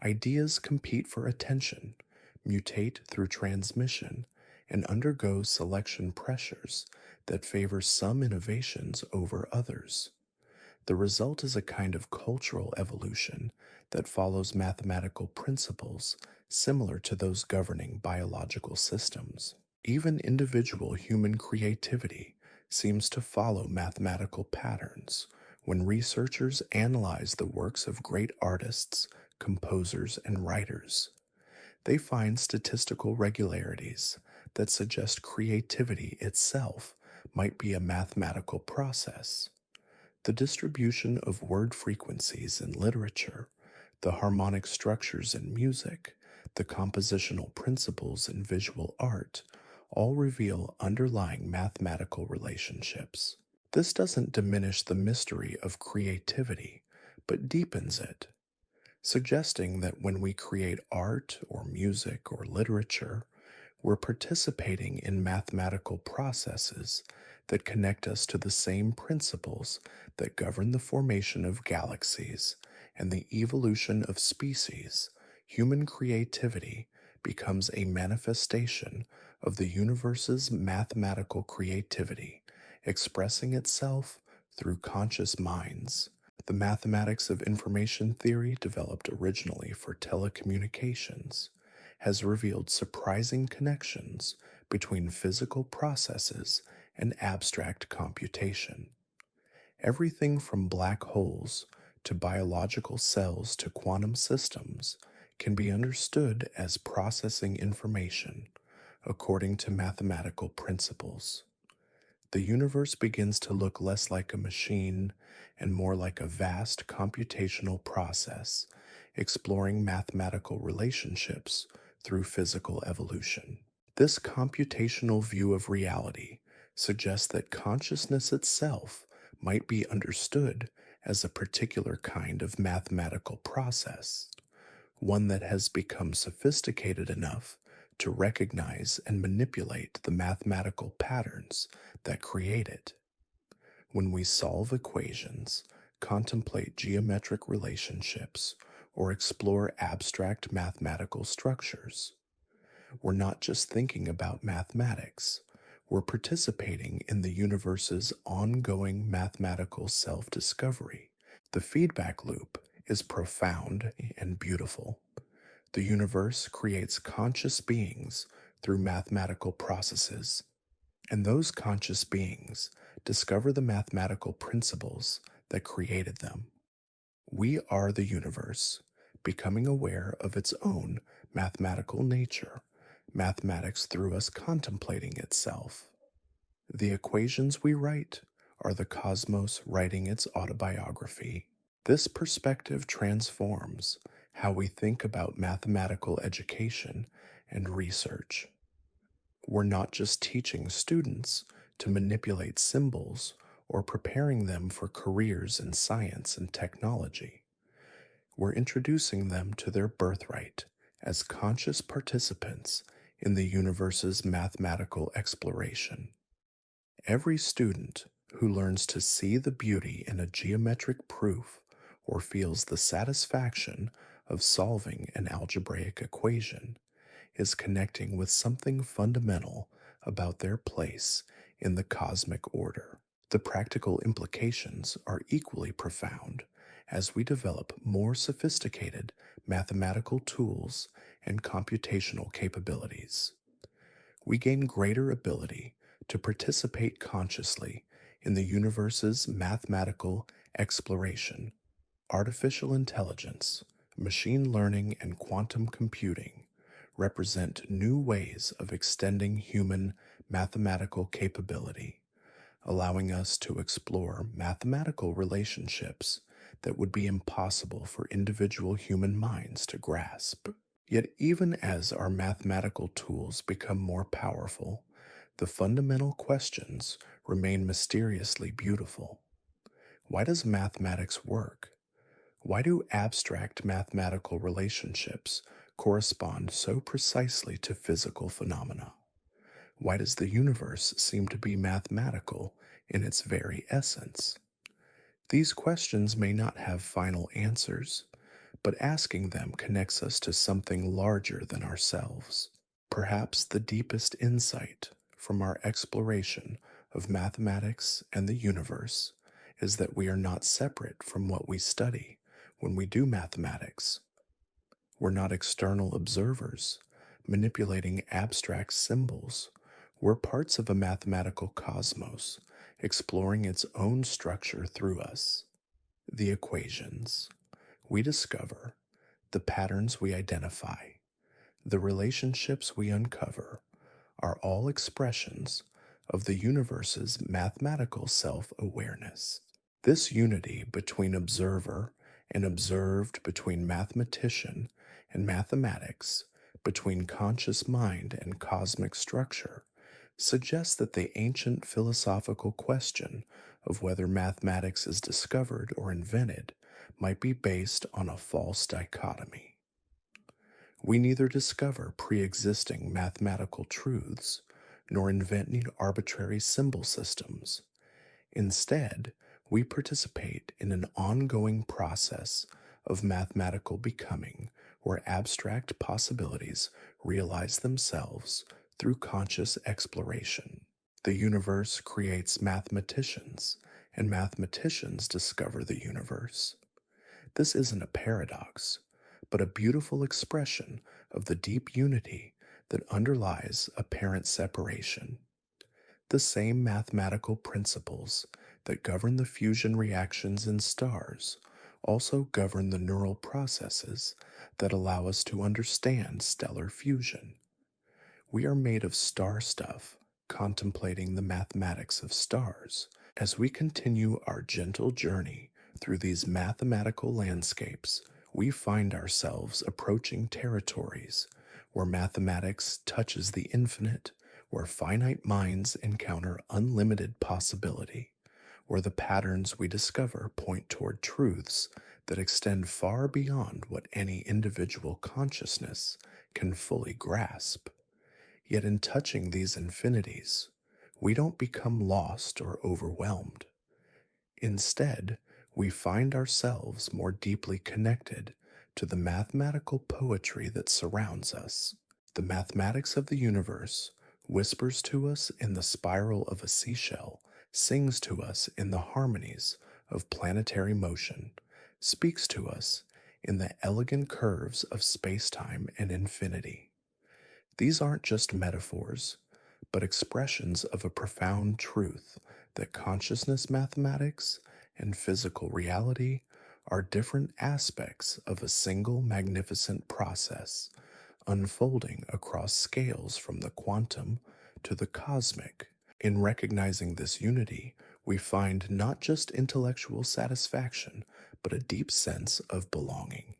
Ideas compete for attention, mutate through transmission, and undergo selection pressures that favor some innovations over others. The result is a kind of cultural evolution that follows mathematical principles similar to those governing biological systems. Even individual human creativity seems to follow mathematical patterns when researchers analyze the works of great artists, composers, and writers. They find statistical regularities that suggest creativity itself might be a mathematical process. The distribution of word frequencies in literature, the harmonic structures in music, the compositional principles in visual art all reveal underlying mathematical relationships. This doesn't diminish the mystery of creativity, but deepens it, suggesting that when we create art or music or literature, we're participating in mathematical processes that connect us to the same principles that govern the formation of galaxies and the evolution of species. Human creativity becomes a manifestation of the universe's mathematical creativity, expressing itself through conscious minds. The mathematics of information theory, developed originally for telecommunications, has revealed surprising connections between physical processes and abstract computation. Everything from black holes to biological cells to quantum systems can be understood as processing information according to mathematical principles. The universe begins to look less like a machine and more like a vast computational process, exploring mathematical relationships through physical evolution. This computational view of reality suggests that consciousness itself might be understood as a particular kind of mathematical process, one that has become sophisticated enough to recognize and manipulate the mathematical patterns that create it. When we solve equations, contemplate geometric relationships, or explore abstract mathematical structures, we're not just thinking about mathematics, we're participating in the universe's ongoing mathematical self discovery. The feedback loop is profound and beautiful. The universe creates conscious beings through mathematical processes, and those conscious beings discover the mathematical principles that created them. We are the universe, becoming aware of its own mathematical nature, mathematics through us contemplating itself. The equations we write are the cosmos writing its autobiography. This perspective transforms how we think about mathematical education and research. We're not just teaching students to manipulate symbols or preparing them for careers in science and technology. We're introducing them to their birthright as conscious participants in the universe's mathematical exploration. Every student who learns to see the beauty in a geometric proof or feels the satisfaction of solving an algebraic equation is connecting with something fundamental about their place in the cosmic order. The practical implications are equally profound as we develop more sophisticated mathematical tools and computational capabilities. We gain greater ability to participate consciously in the universe's mathematical exploration. Artificial intelligence, machine learning, and quantum computing represent new ways of extending human mathematical capability, allowing us to explore mathematical relationships that would be impossible for individual human minds to grasp. Yet, even as our mathematical tools become more powerful, the fundamental questions remain mysteriously beautiful. Why does mathematics work? Why do abstract mathematical relationships correspond so precisely to physical phenomena? Why does the universe seem to be mathematical in its very essence? These questions may not have final answers, but asking them connects us to something larger than ourselves. Perhaps the deepest insight from our exploration of mathematics and the universe is that we are not separate from what we study when we do mathematics. We're not external observers manipulating abstract symbols. We're parts of a mathematical cosmos exploring its own structure through us. The equations we discover, the patterns we identify, the relationships we uncover are all expressions of the universe's mathematical self awareness. This unity between observer and observed, between mathematician and mathematics, between conscious mind and cosmic structure, suggests that the ancient philosophical question of whether mathematics is discovered or invented might be based on a false dichotomy. We neither discover pre existing mathematical truths nor invent new arbitrary symbol systems. Instead, we participate in an ongoing process of mathematical becoming where abstract possibilities realize themselves through conscious exploration. The universe creates mathematicians, and mathematicians discover the universe. This isn't a paradox, but a beautiful expression of the deep unity that underlies apparent separation. The same mathematical principles that govern the fusion reactions in stars also govern the neural processes that allow us to understand stellar fusion. We are made of star stuff, contemplating the mathematics of stars. As we continue our gentle journey through these mathematical landscapes, we find ourselves approaching territories where mathematics touches the infinite where finite minds encounter unlimited possibility, where the patterns we discover point toward truths that extend far beyond what any individual consciousness can fully grasp. Yet in touching these infinities, we don't become lost or overwhelmed. Instead, we find ourselves more deeply connected to the mathematical poetry that surrounds us. The mathematics of the universe whispers to us in the spiral of a seashell, sings to us in the harmonies of planetary motion, speaks to us in the elegant curves of space-time and infinity. These aren't just metaphors, but expressions of a profound truth that consciousness mathematics and physical reality are different aspects of a single magnificent process unfolding across scales from the quantum to the cosmic. In recognizing this unity, we find not just intellectual satisfaction, but a deep sense of belonging.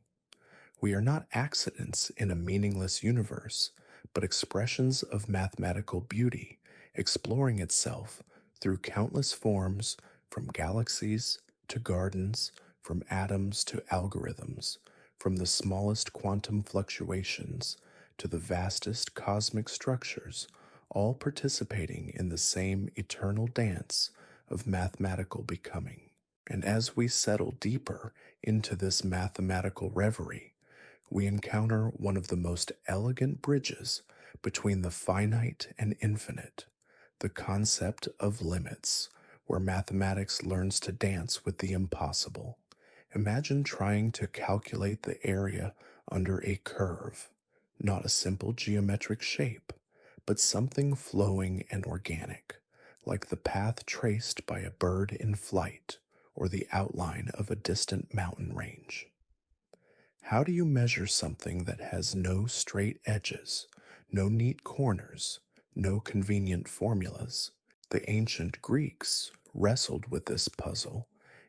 We are not accidents in a meaningless universe, but expressions of mathematical beauty, exploring itself through countless forms, from galaxies to gardens, from atoms to algorithms, from the smallest quantum fluctuations to the vastest cosmic structures, all participating in the same eternal dance of mathematical becoming. And as we settle deeper into this mathematical reverie, we encounter one of the most elegant bridges between the finite and infinite, the concept of limits, where mathematics learns to dance with the impossible. Imagine trying to calculate the area under a curve, not a simple geometric shape, but something flowing and organic, like the path traced by a bird in flight or the outline of a distant mountain range. How do you measure something that has no straight edges, no neat corners, no convenient formulas? The ancient Greeks wrestled with this puzzle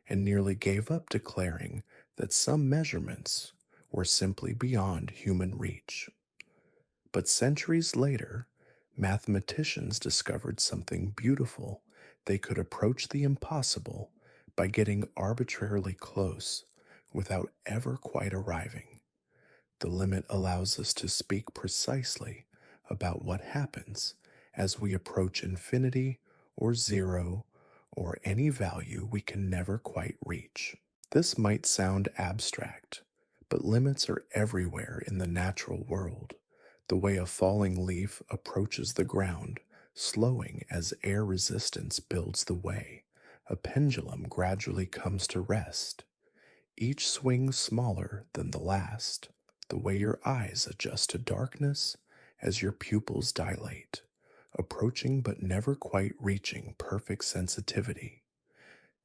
and nearly gave up, declaring that some measurements were simply beyond human reach. But centuries later, mathematicians discovered something beautiful. They could approach the impossible by getting arbitrarily close without ever quite arriving. The limit allows us to speak precisely about what happens as we approach infinity or zero or any value we can never quite reach. This might sound abstract, but limits are everywhere in the natural world. The way a falling leaf approaches the ground, slowing as air resistance builds the way, a pendulum gradually comes to rest. Each swing smaller than the last, the way your eyes adjust to darkness as your pupils dilate, approaching but never quite reaching perfect sensitivity.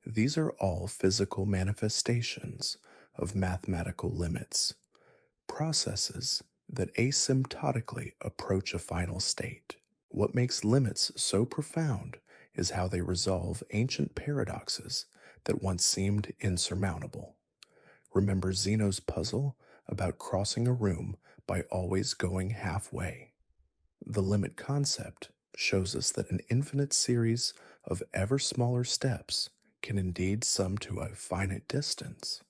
These are all physical manifestations of mathematical limits, processes that asymptotically approach a final state. What makes limits so profound is how they resolve ancient paradoxes that once seemed insurmountable. Remember Zeno's puzzle about crossing a room by always going halfway? The limit concept shows us that an infinite series of ever smaller steps can indeed sum to a finite distance.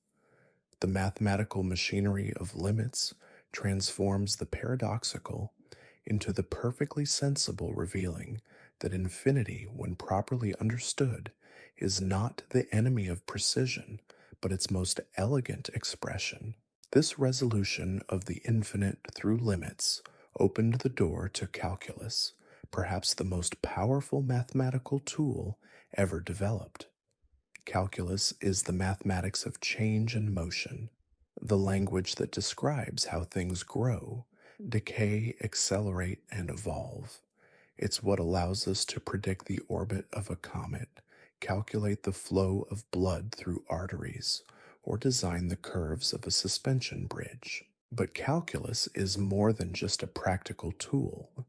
The mathematical machinery of limits transforms the paradoxical into the perfectly sensible, revealing that infinity, when properly understood, is not the enemy of precision, but its most elegant expression. This resolution of the infinite through limits opened the door to calculus, perhaps the most powerful mathematical tool ever developed. Calculus is the mathematics of change and motion, the language that describes how things grow, decay, accelerate, and evolve. It's what allows us to predict the orbit of a comet, calculate the flow of blood through arteries, or design the curves of a suspension bridge. But calculus is more than just a practical tool.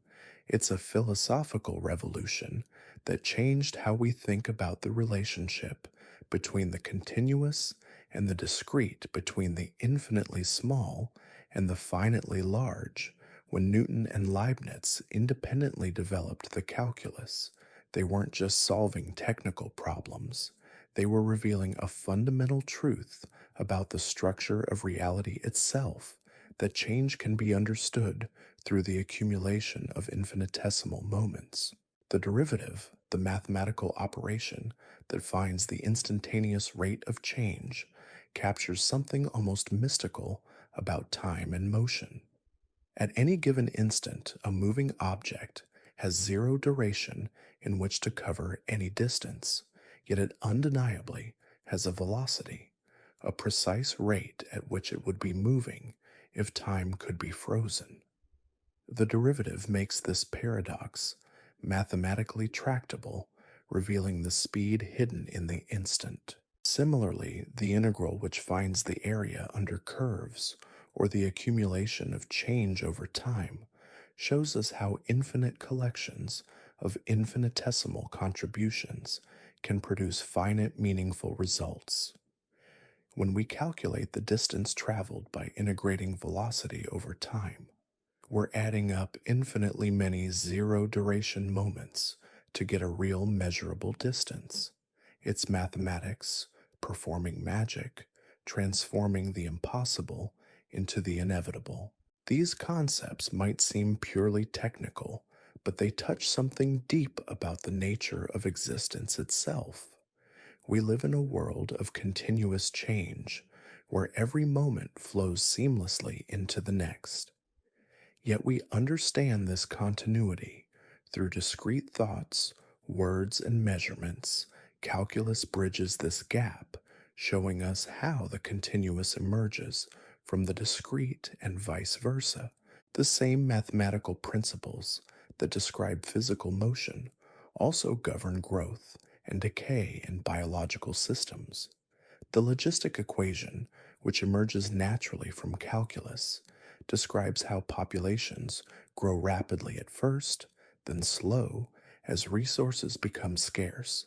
It's a philosophical revolution that changed how we think about the relationship between the continuous and the discrete, between the infinitely small and the finitely large, When Newton and Leibniz independently developed the calculus, they weren't just solving technical problems, they were revealing a fundamental truth about the structure of reality itself, that change can be understood through the accumulation of infinitesimal moments. The derivative, the mathematical operation that finds the instantaneous rate of change, captures something almost mystical about time and motion. At any given instant, a moving object has zero duration in which to cover any distance, yet it undeniably has a velocity, a precise rate at which it would be moving if time could be frozen. The derivative makes this paradox mathematically tractable, revealing the speed hidden in the instant. Similarly, the integral which finds the area under curves, or the accumulation of change over time, shows us how infinite collections of infinitesimal contributions can produce finite meaningful results. When we calculate the distance traveled by integrating velocity over time, we're adding up infinitely many zero duration moments to get a real measurable distance. It's mathematics, performing magic, transforming the impossible into the inevitable. These concepts might seem purely technical, but they touch something deep about the nature of existence itself. We live in a world of continuous change, where every moment flows seamlessly into the next. Yet we understand this continuity through discrete thoughts, words, and measurements. Calculus bridges this gap, showing us how the continuous emerges from the discrete and vice versa. The same mathematical principles that describe physical motion also govern growth and decay in biological systems. The logistic equation, which emerges naturally from calculus, describes how populations grow rapidly at first, then slow as resources become scarce,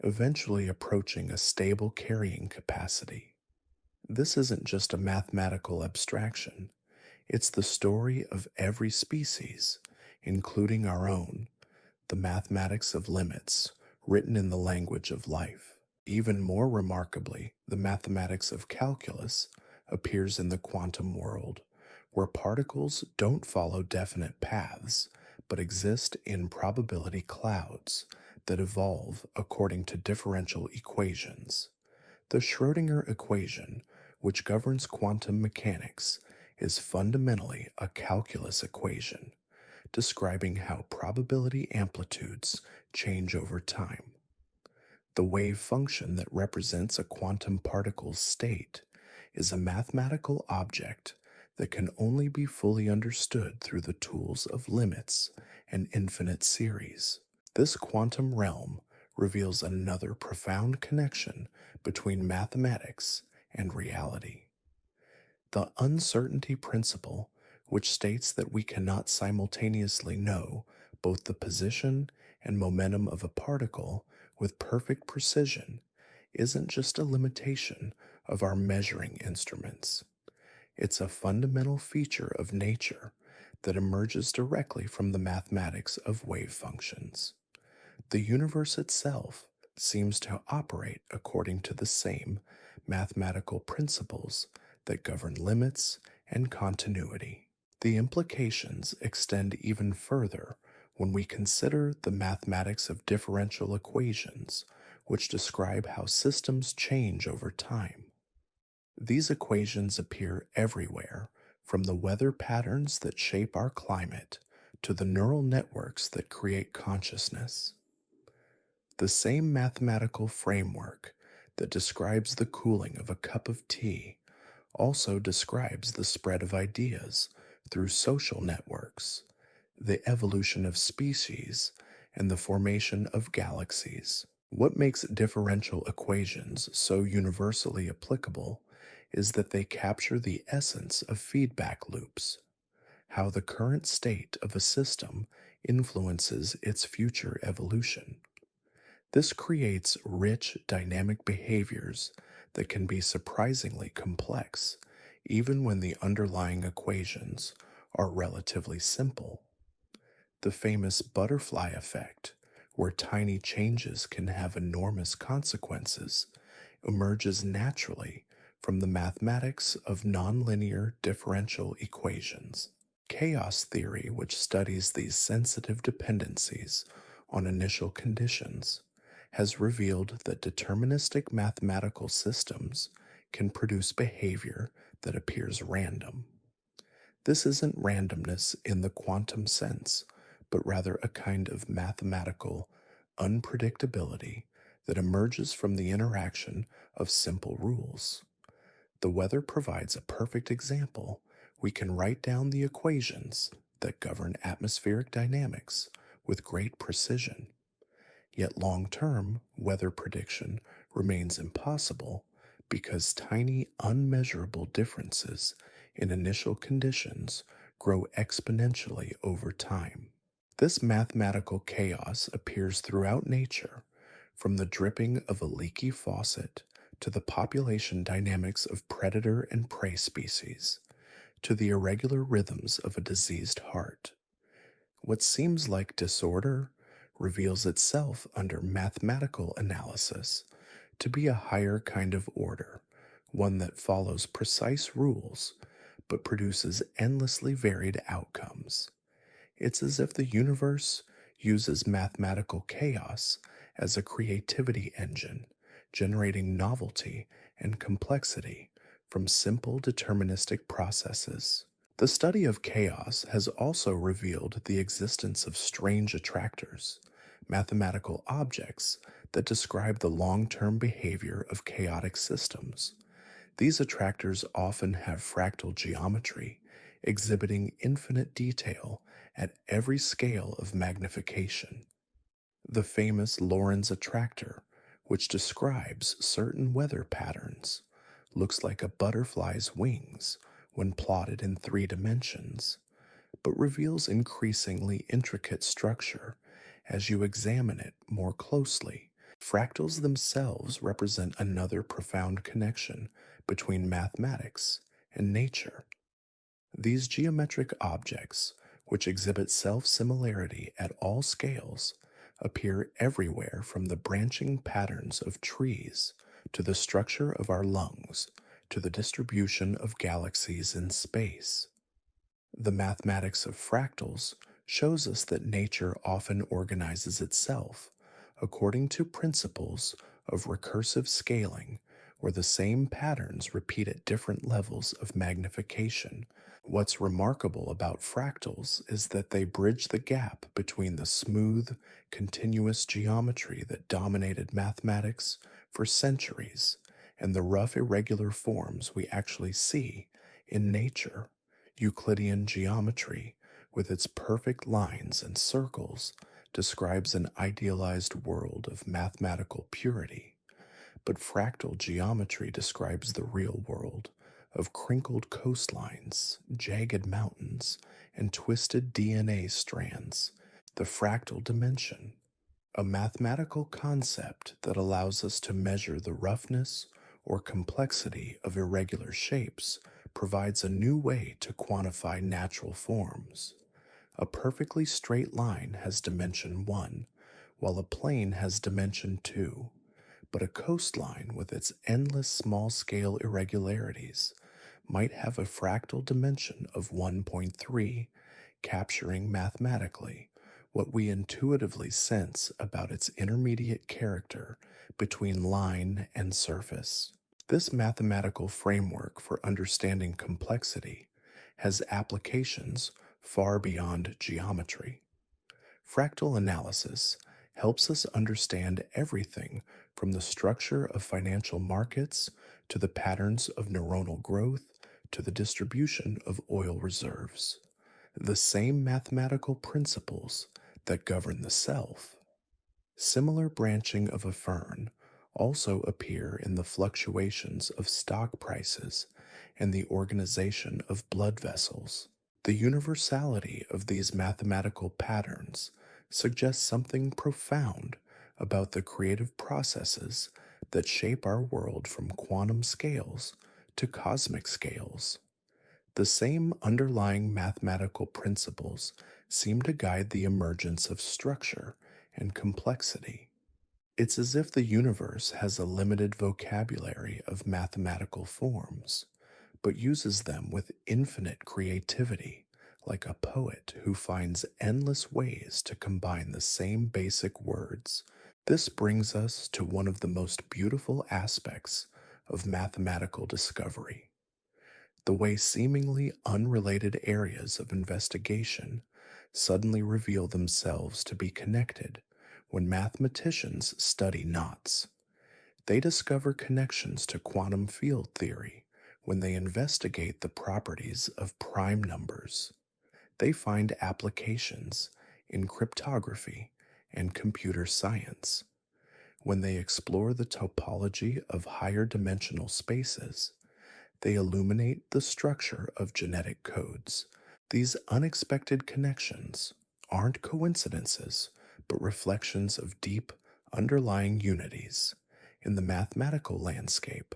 eventually approaching a stable carrying capacity. This isn't just a mathematical abstraction, it's the story of every species, including our own, the mathematics of limits, written in the language of life. Even more remarkably, the mathematics of calculus appears in the quantum world, where particles don't follow definite paths, but exist in probability clouds that evolve according to differential equations. The Schrödinger equation, which governs quantum mechanics, is fundamentally a calculus equation, describing how probability amplitudes change over time. The wave function that represents a quantum particle's state is a mathematical object that can only be fully understood through the tools of limits and infinite series. This quantum realm reveals another profound connection between mathematics and reality. The uncertainty principle, which states that we cannot simultaneously know both the position and momentum of a particle with perfect precision, isn't just a limitation of our measuring instruments. It's a fundamental feature of nature that emerges directly from the mathematics of wave functions. The universe itself seems to operate according to the same mathematical principles that govern limits and continuity. The implications extend even further when we consider the mathematics of differential equations, which describe how systems change over time. These equations appear everywhere, from the weather patterns that shape our climate to the neural networks that create consciousness. The same mathematical framework that describes the cooling of a cup of tea also describes the spread of ideas through social networks, the evolution of species, and the formation of galaxies. What makes differential equations so universally applicable is that they capture the essence of feedback loops, how the current state of a system influences its future evolution. This creates rich, dynamic behaviors that can be surprisingly complex, even when the underlying equations are relatively simple. The famous butterfly effect, where tiny changes can have enormous consequences, emerges naturally from the mathematics of nonlinear differential equations. Chaos theory, which studies these sensitive dependencies on initial conditions, has revealed that deterministic mathematical systems can produce behavior that appears random. This isn't randomness in the quantum sense, but rather a kind of mathematical unpredictability that emerges from the interaction of simple rules. The weather provides a perfect example. We can write down the equations that govern atmospheric dynamics with great precision. Yet long term weather prediction remains impossible because tiny, unmeasurable differences in initial conditions grow exponentially over time. This mathematical chaos appears throughout nature, from the dripping of a leaky faucet to the population dynamics of predator and prey species, to the irregular rhythms of a diseased heart. What seems like disorder reveals itself under mathematical analysis to be a higher kind of order, one that follows precise rules but produces endlessly varied outcomes. It's as if the universe uses mathematical chaos as a creativity engine, generating novelty and complexity from simple deterministic processes. The study of chaos has also revealed the existence of strange attractors, mathematical objects that describe the long term behavior of chaotic systems. These attractors often have fractal geometry, exhibiting infinite detail at every scale of magnification. The famous Lorentz attractor, which describes certain weather patterns, looks like a butterfly's wings when plotted in 3 dimensions, but reveals increasingly intricate structure as you examine it more closely. Fractals themselves represent another profound connection between mathematics and nature. These geometric objects, which exhibit self similarity at all scales, appear everywhere from the branching patterns of trees to the structure of our lungs to the distribution of galaxies in space. The mathematics of fractals shows us that nature often organizes itself according to principles of recursive scaling, where the same patterns repeat at different levels of magnification. What's remarkable about fractals is that they bridge the gap between the smooth, continuous geometry that dominated mathematics for centuries and the rough, irregular forms we actually see in nature. Euclidean geometry, with its perfect lines and circles, describes an idealized world of mathematical purity, but fractal geometry describes the real world of crinkled coastlines, jagged mountains, and twisted DNA strands. The fractal dimension, a mathematical concept that allows us to measure the roughness or complexity of irregular shapes, provides a new way to quantify natural forms. A perfectly straight line has dimension 1, while a plane has dimension 2, but a coastline with its endless small scale irregularities might have a fractal dimension of 1.3, capturing mathematically what we intuitively sense about its intermediate character between line and surface. This mathematical framework for understanding complexity has applications far beyond geometry. Fractal analysis helps us understand everything from the structure of financial markets to the patterns of neuronal growth to the distribution of oil reserves. The same mathematical principles that govern the self. Similar branching of a fern also appear in the fluctuations of stock prices and the organization of blood vessels. The universality of these mathematical patterns suggests something profound about the creative processes that shape our world from quantum scales to cosmic scales. The same underlying mathematical principles seem to guide the emergence of structure and complexity. It's as if the universe has a limited vocabulary of mathematical forms, but uses them with infinite creativity, like a poet who finds endless ways to combine the same basic words. This brings us to one of the most beautiful aspects of mathematical discovery: the way seemingly unrelated areas of investigation suddenly reveal themselves to be connected when mathematicians study knots. They discover connections to quantum field theory when they investigate the properties of prime numbers. They find applications in cryptography and computer science when they explore the topology of higher dimensional spaces. They illuminate the structure of genetic codes. These unexpected connections aren't coincidences, but reflections of deep, underlying unities in the mathematical landscape,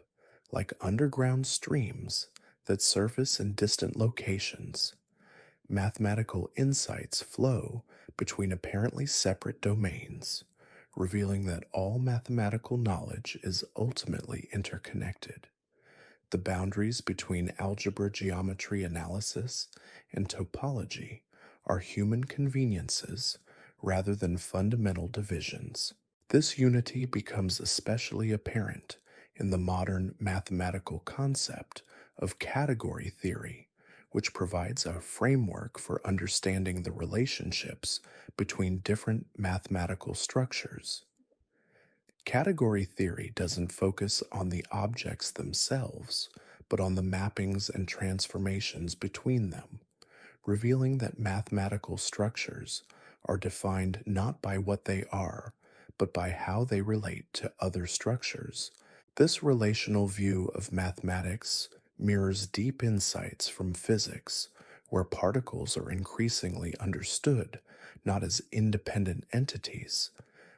like underground streams that surface in distant locations. Mathematical insights flow between apparently separate domains, revealing that all mathematical knowledge is ultimately interconnected. The boundaries between algebra geometry analysis and topology are human conveniences rather than fundamental divisions. This unity becomes especially apparent in the modern mathematical concept of category theory, which provides a framework for understanding the relationships between different mathematical structures. Category theory doesn't focus on the objects themselves, but on the mappings and transformations between them, revealing that mathematical structures are defined not by what they are, but by how they relate to other structures. This relational view of mathematics mirrors deep insights from physics, where particles are increasingly understood not as independent entities,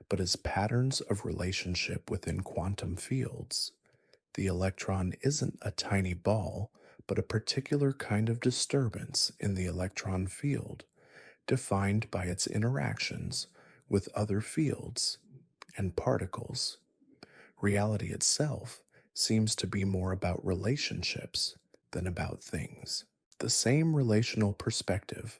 but as patterns of relationship within quantum fields. The electron isn't a tiny ball, but a particular kind of disturbance in the electron field, defined by its interactions with other fields and particles. Reality itself seems to be more about relationships than about things. The same relational perspective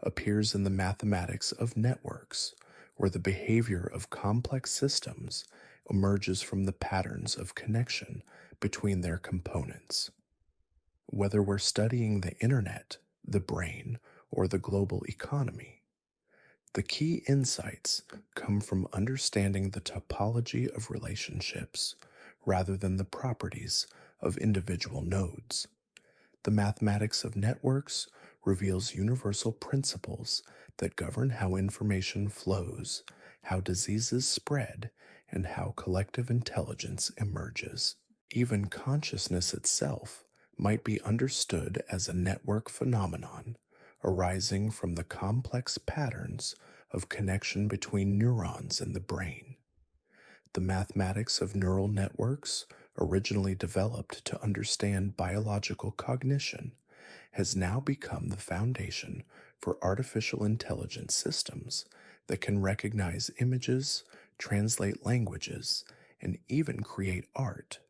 appears in the mathematics of networks, where the behavior of complex systems emerges from the patterns of connection between their components. Whether we're studying the internet, the brain, or the global economy, the key insights come from understanding the topology of relationships rather than the properties of individual nodes. The mathematics of networks reveals universal principles that govern how information flows, how diseases spread, and how collective intelligence emerges. Even consciousness itself might be understood as a network phenomenon arising from the complex patterns of connection between neurons in the brain. The mathematics of neural networks, originally developed to understand biological cognition, has now become the foundation for artificial intelligence systems that can recognize images, translate languages, and even create art.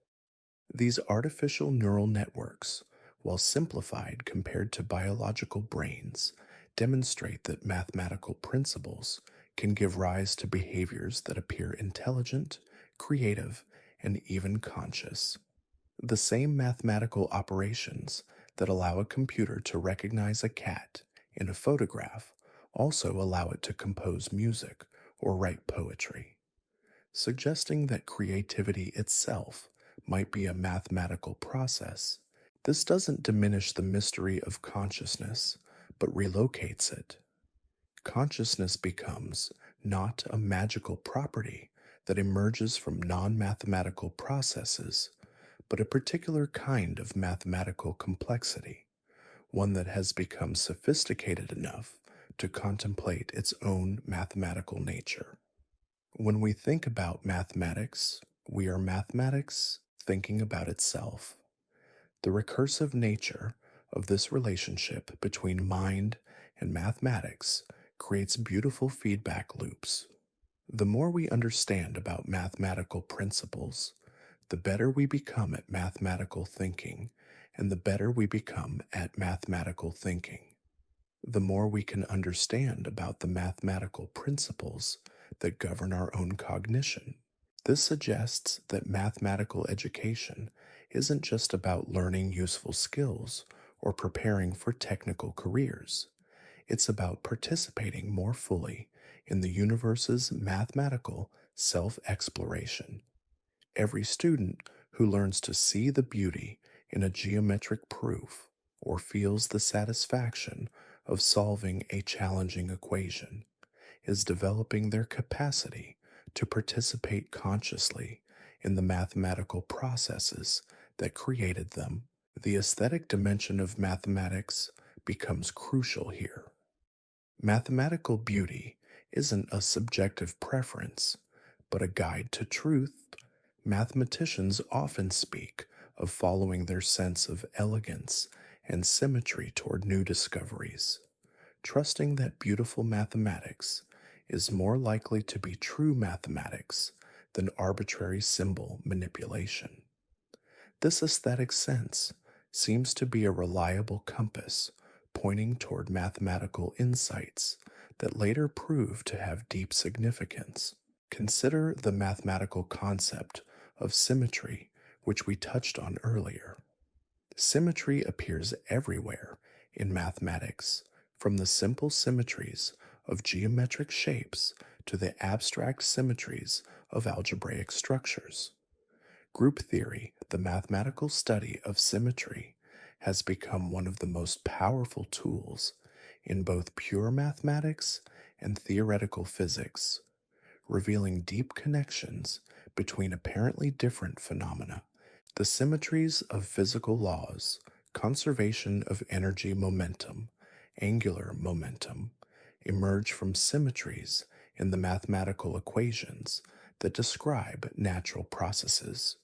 These artificial neural networks, while simplified compared to biological brains, demonstrate that mathematical principles can give rise to behaviors that appear intelligent, creative, and even conscious. The same mathematical operations that allow a computer to recognize a cat in a photograph also allow it to compose music or write poetry, suggesting that creativity itself might be a mathematical process. This doesn't diminish the mystery of consciousness, but relocates it. Consciousness becomes not a magical property that emerges from non mathematical processes, but a particular kind of mathematical complexity, one that has become sophisticated enough to contemplate its own mathematical nature. When we think about mathematics, we are mathematics thinking about itself. The recursive nature of this relationship between mind and mathematics creates beautiful feedback loops. The more we understand about mathematical principles, the better we become at mathematical thinking, and the better we become at mathematical thinking. The more we can understand about the mathematical principles that govern our own cognition. This suggests that mathematical education isn't just about learning useful skills or preparing for technical careers. It's about participating more fully in the universe's mathematical self exploration. Every student who learns to see the beauty in a geometric proof or feels the satisfaction of solving a challenging equation is developing their capacity to participate consciously in the mathematical processes that created them. The aesthetic dimension of mathematics becomes crucial here. Mathematical beauty isn't a subjective preference, but a guide to truth. Mathematicians often speak of following their sense of elegance and symmetry toward new discoveries, trusting that beautiful mathematics is more likely to be true mathematics than arbitrary symbol manipulation. This aesthetic sense seems to be a reliable compass pointing toward mathematical insights that later prove to have deep significance. Consider the mathematical concept of symmetry, which we touched on earlier. Symmetry appears everywhere in mathematics, from the simple symmetries of geometric shapes to the abstract symmetries of algebraic structures. Group theory, the mathematical study of symmetry, has become one of the most powerful tools in both pure mathematics and theoretical physics, revealing deep connections between apparently different phenomena. The symmetries of physical laws, conservation of energy momentum, angular momentum, emerge from symmetries in the mathematical equations that describe natural processes.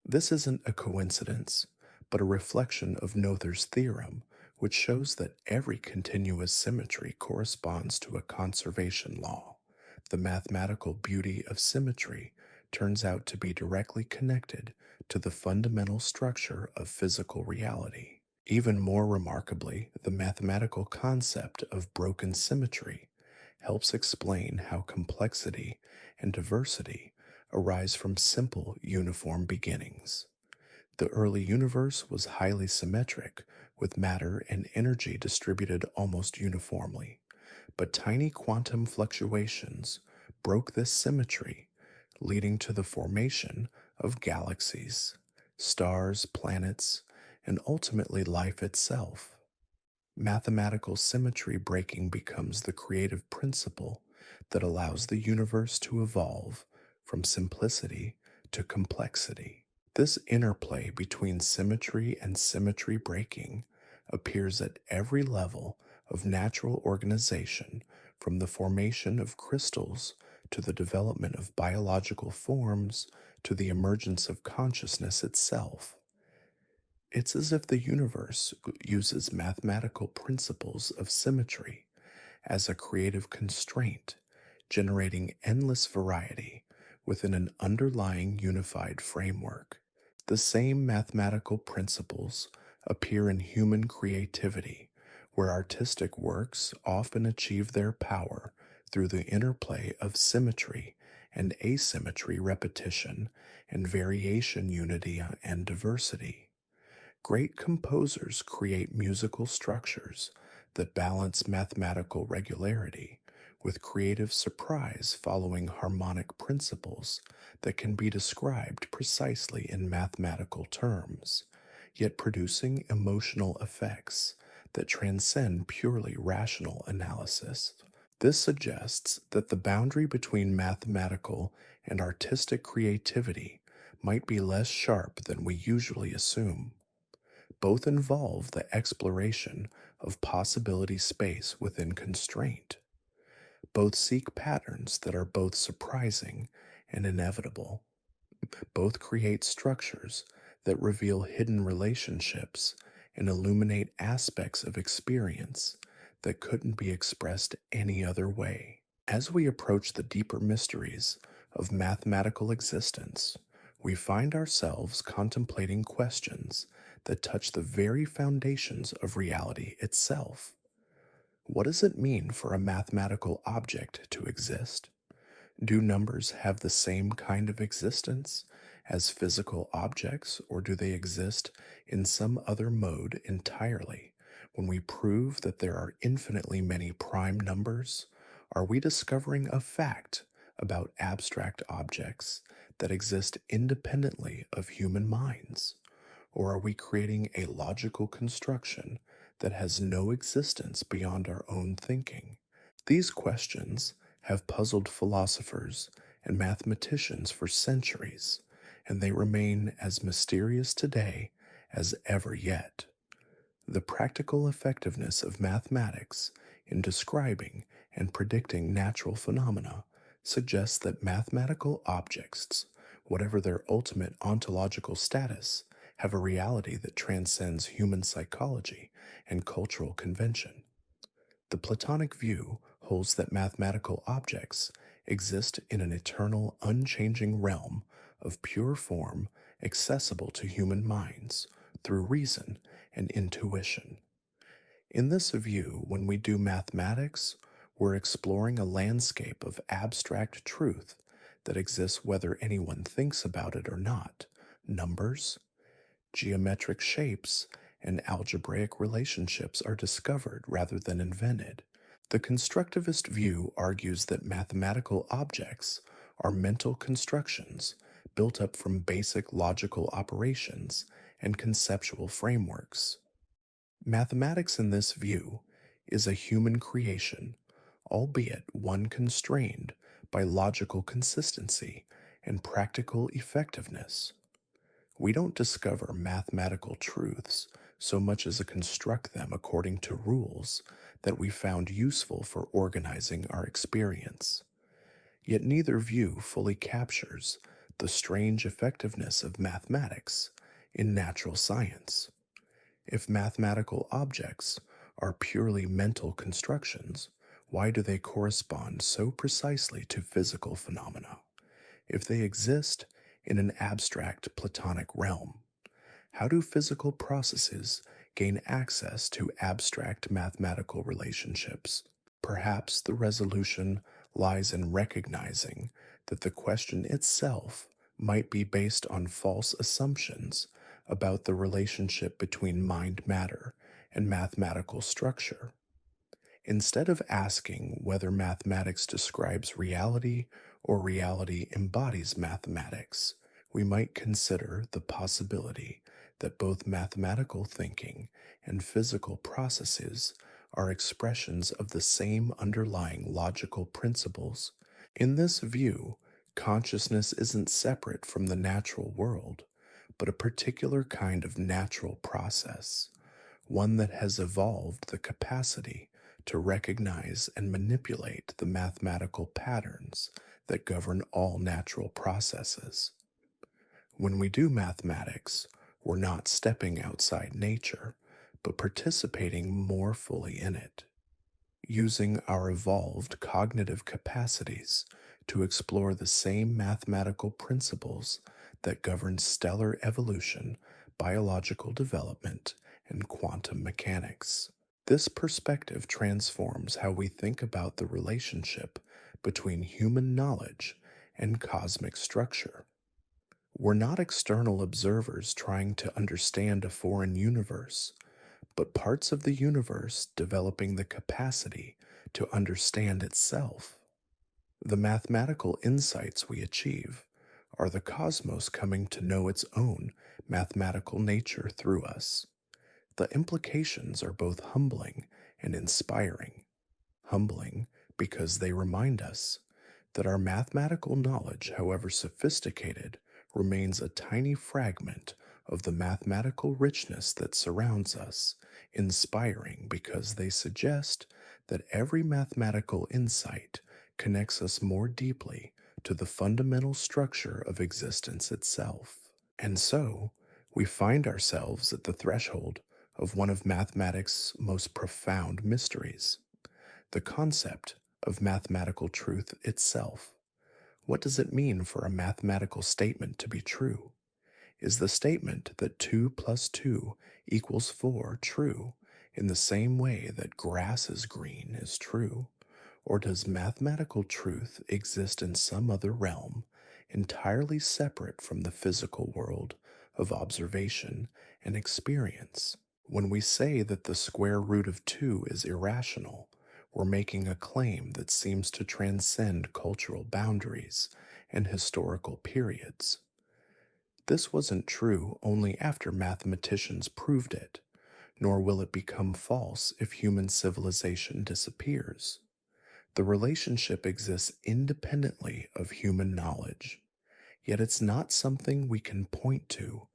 This isn't a coincidence, but a reflection of Noether's theorem, which shows that every continuous symmetry corresponds to a conservation law. The mathematical beauty of symmetry turns out to be directly connected to the fundamental structure of physical reality. Even more remarkably, the mathematical concept of broken symmetry helps explain how complexity and diversity arise from simple, uniform beginnings. The early universe was highly symmetric, with matter and energy distributed almost uniformly. But tiny quantum fluctuations broke this symmetry, leading to the formation of galaxies, stars, planets, and ultimately life itself. Mathematical symmetry breaking becomes the creative principle that allows the universe to evolve from simplicity to complexity. This interplay between symmetry and symmetry breaking appears at every level of natural organization, from the formation of crystals to the development of biological forms to the emergence of consciousness itself. It's as if the universe uses mathematical principles of symmetry as a creative constraint, generating endless variety within an underlying unified framework. The same mathematical principles appear in human creativity, where artistic works often achieve their power through the interplay of symmetry and asymmetry, repetition and variation, unity and diversity. Great composers create musical structures that balance mathematical regularity with creative surprise, following harmonic principles that can be described precisely in mathematical terms, yet producing emotional effects that transcend purely rational analysis. This suggests that the boundary between mathematical and artistic creativity might be less sharp than we usually assume. Both involve the exploration of possibility space within constraint. Both seek patterns that are both surprising and inevitable. Both create structures that reveal hidden relationships and illuminate aspects of experience that couldn't be expressed any other way. As we approach the deeper mysteries of mathematical existence, we find ourselves contemplating questions that touch the very foundations of reality itself. What does it mean for a mathematical object to exist? Do numbers have the same kind of existence as physical objects, or do they exist in some other mode entirely? When we prove that there are infinitely many prime numbers, are we discovering a fact about abstract objects that exist independently of human minds? Or are we creating a logical construction that has no existence beyond our own thinking? These questions have puzzled philosophers and mathematicians for centuries, and they remain as mysterious today as ever yet. The practical effectiveness of mathematics in describing and predicting natural phenomena suggests that mathematical objects, whatever their ultimate ontological status, have a reality that transcends human psychology and cultural convention. The Platonic view holds that mathematical objects exist in an eternal, unchanging realm of pure form accessible to human minds through reason and intuition. In this view, when we do mathematics, we're exploring a landscape of abstract truth that exists whether anyone thinks about it or not. Numbers, geometric shapes, and algebraic relationships are discovered rather than invented. The constructivist view argues that mathematical objects are mental constructions built up from basic logical operations and conceptual frameworks. Mathematics in this view is a human creation, albeit one constrained by logical consistency and practical effectiveness. We don't discover mathematical truths so much as construct them according to rules that we found useful for organizing our experience. Yet neither view fully captures the strange effectiveness of mathematics in natural science. If mathematical objects are purely mental constructions, why do they correspond so precisely to physical phenomena? If they exist in an abstract Platonic realm, how do physical processes gain access to abstract mathematical relationships? Perhaps the resolution lies in recognizing that the question itself might be based on false assumptions about the relationship between mind matter and mathematical structure. Instead of asking whether mathematics describes reality or reality embodies mathematics, we might consider the possibility that both mathematical thinking and physical processes are expressions of the same underlying logical principles. In this view, consciousness isn't separate from the natural world, but a particular kind of natural process, one that has evolved the capacity to recognize and manipulate the mathematical patterns that govern all natural processes. When we do mathematics, we're not stepping outside nature, but participating more fully in it, using our evolved cognitive capacities to explore the same mathematical principles that govern stellar evolution, biological development, and quantum mechanics. This perspective transforms how we think about the relationship between human knowledge and cosmic structure. We're not external observers trying to understand a foreign universe, but parts of the universe developing the capacity to understand itself. The mathematical insights we achieve are the cosmos coming to know its own mathematical nature through us. The implications are both humbling and inspiring. Humbling because they remind us that our mathematical knowledge, however sophisticated, remains a tiny fragment of the mathematical richness that surrounds us. Inspiring because they suggest that every mathematical insight connects us more deeply to the fundamental structure of existence itself. And so, we find ourselves at the threshold of one of mathematics' most profound mysteries, the concept of mathematical truth itself. What does it mean for a mathematical statement to be true? Is the statement that 2 plus 2 equals 4 true in the same way that grass is green is true? Or does mathematical truth exist in some other realm, entirely separate from the physical world of observation and experience? When we say that the square root of 2 is irrational, we're making a claim that seems to transcend cultural boundaries and historical periods. This wasn't true only after mathematicians proved it, nor will it become false if human civilization disappears. The relationship exists independently of human knowledge, yet it's not something we can point to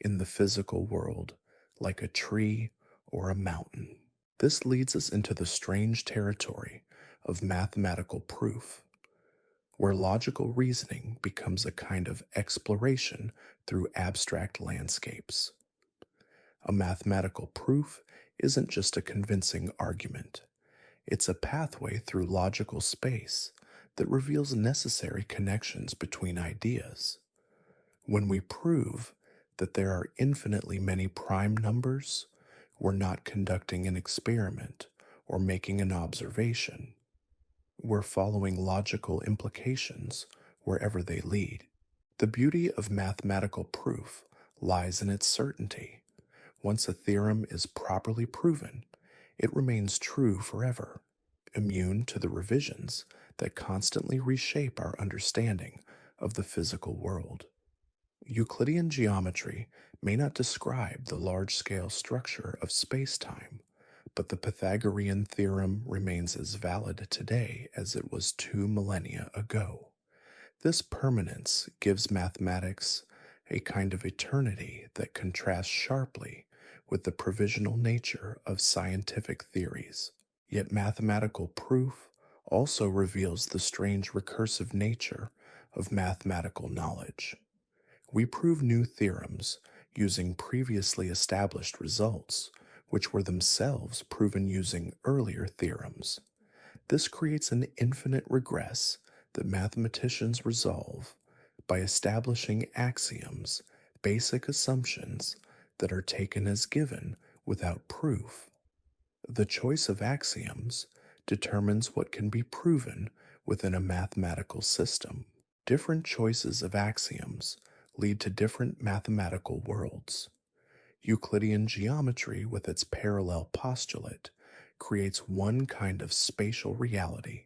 in the physical world like a tree or a mountain. This leads us into the strange territory of mathematical proof, where logical reasoning becomes a kind of exploration through abstract landscapes. A mathematical proof isn't just a convincing argument, it's a pathway through logical space that reveals necessary connections between ideas. When we prove that there are infinitely many prime numbers, we're not conducting an experiment or making an observation. We're following logical implications wherever they lead. The beauty of mathematical proof lies in its certainty. Once a theorem is properly proven, it remains true forever, immune to the revisions that constantly reshape our understanding of the physical world. Euclidean geometry may not describe the large-scale structure of space-time, but the Pythagorean theorem remains as valid today as it was 2 millennia ago. This permanence gives mathematics a kind of eternity that contrasts sharply with the provisional nature of scientific theories. Yet mathematical proof also reveals the strange recursive nature of mathematical knowledge. We prove new theorems using previously established results, which were themselves proven using earlier theorems. This creates an infinite regress that mathematicians resolve by establishing axioms, basic assumptions that are taken as given without proof. The choice of axioms determines what can be proven within a mathematical system. Different choices of axioms lead to different mathematical worlds. Euclidean geometry, with its parallel postulate, creates one kind of spatial reality,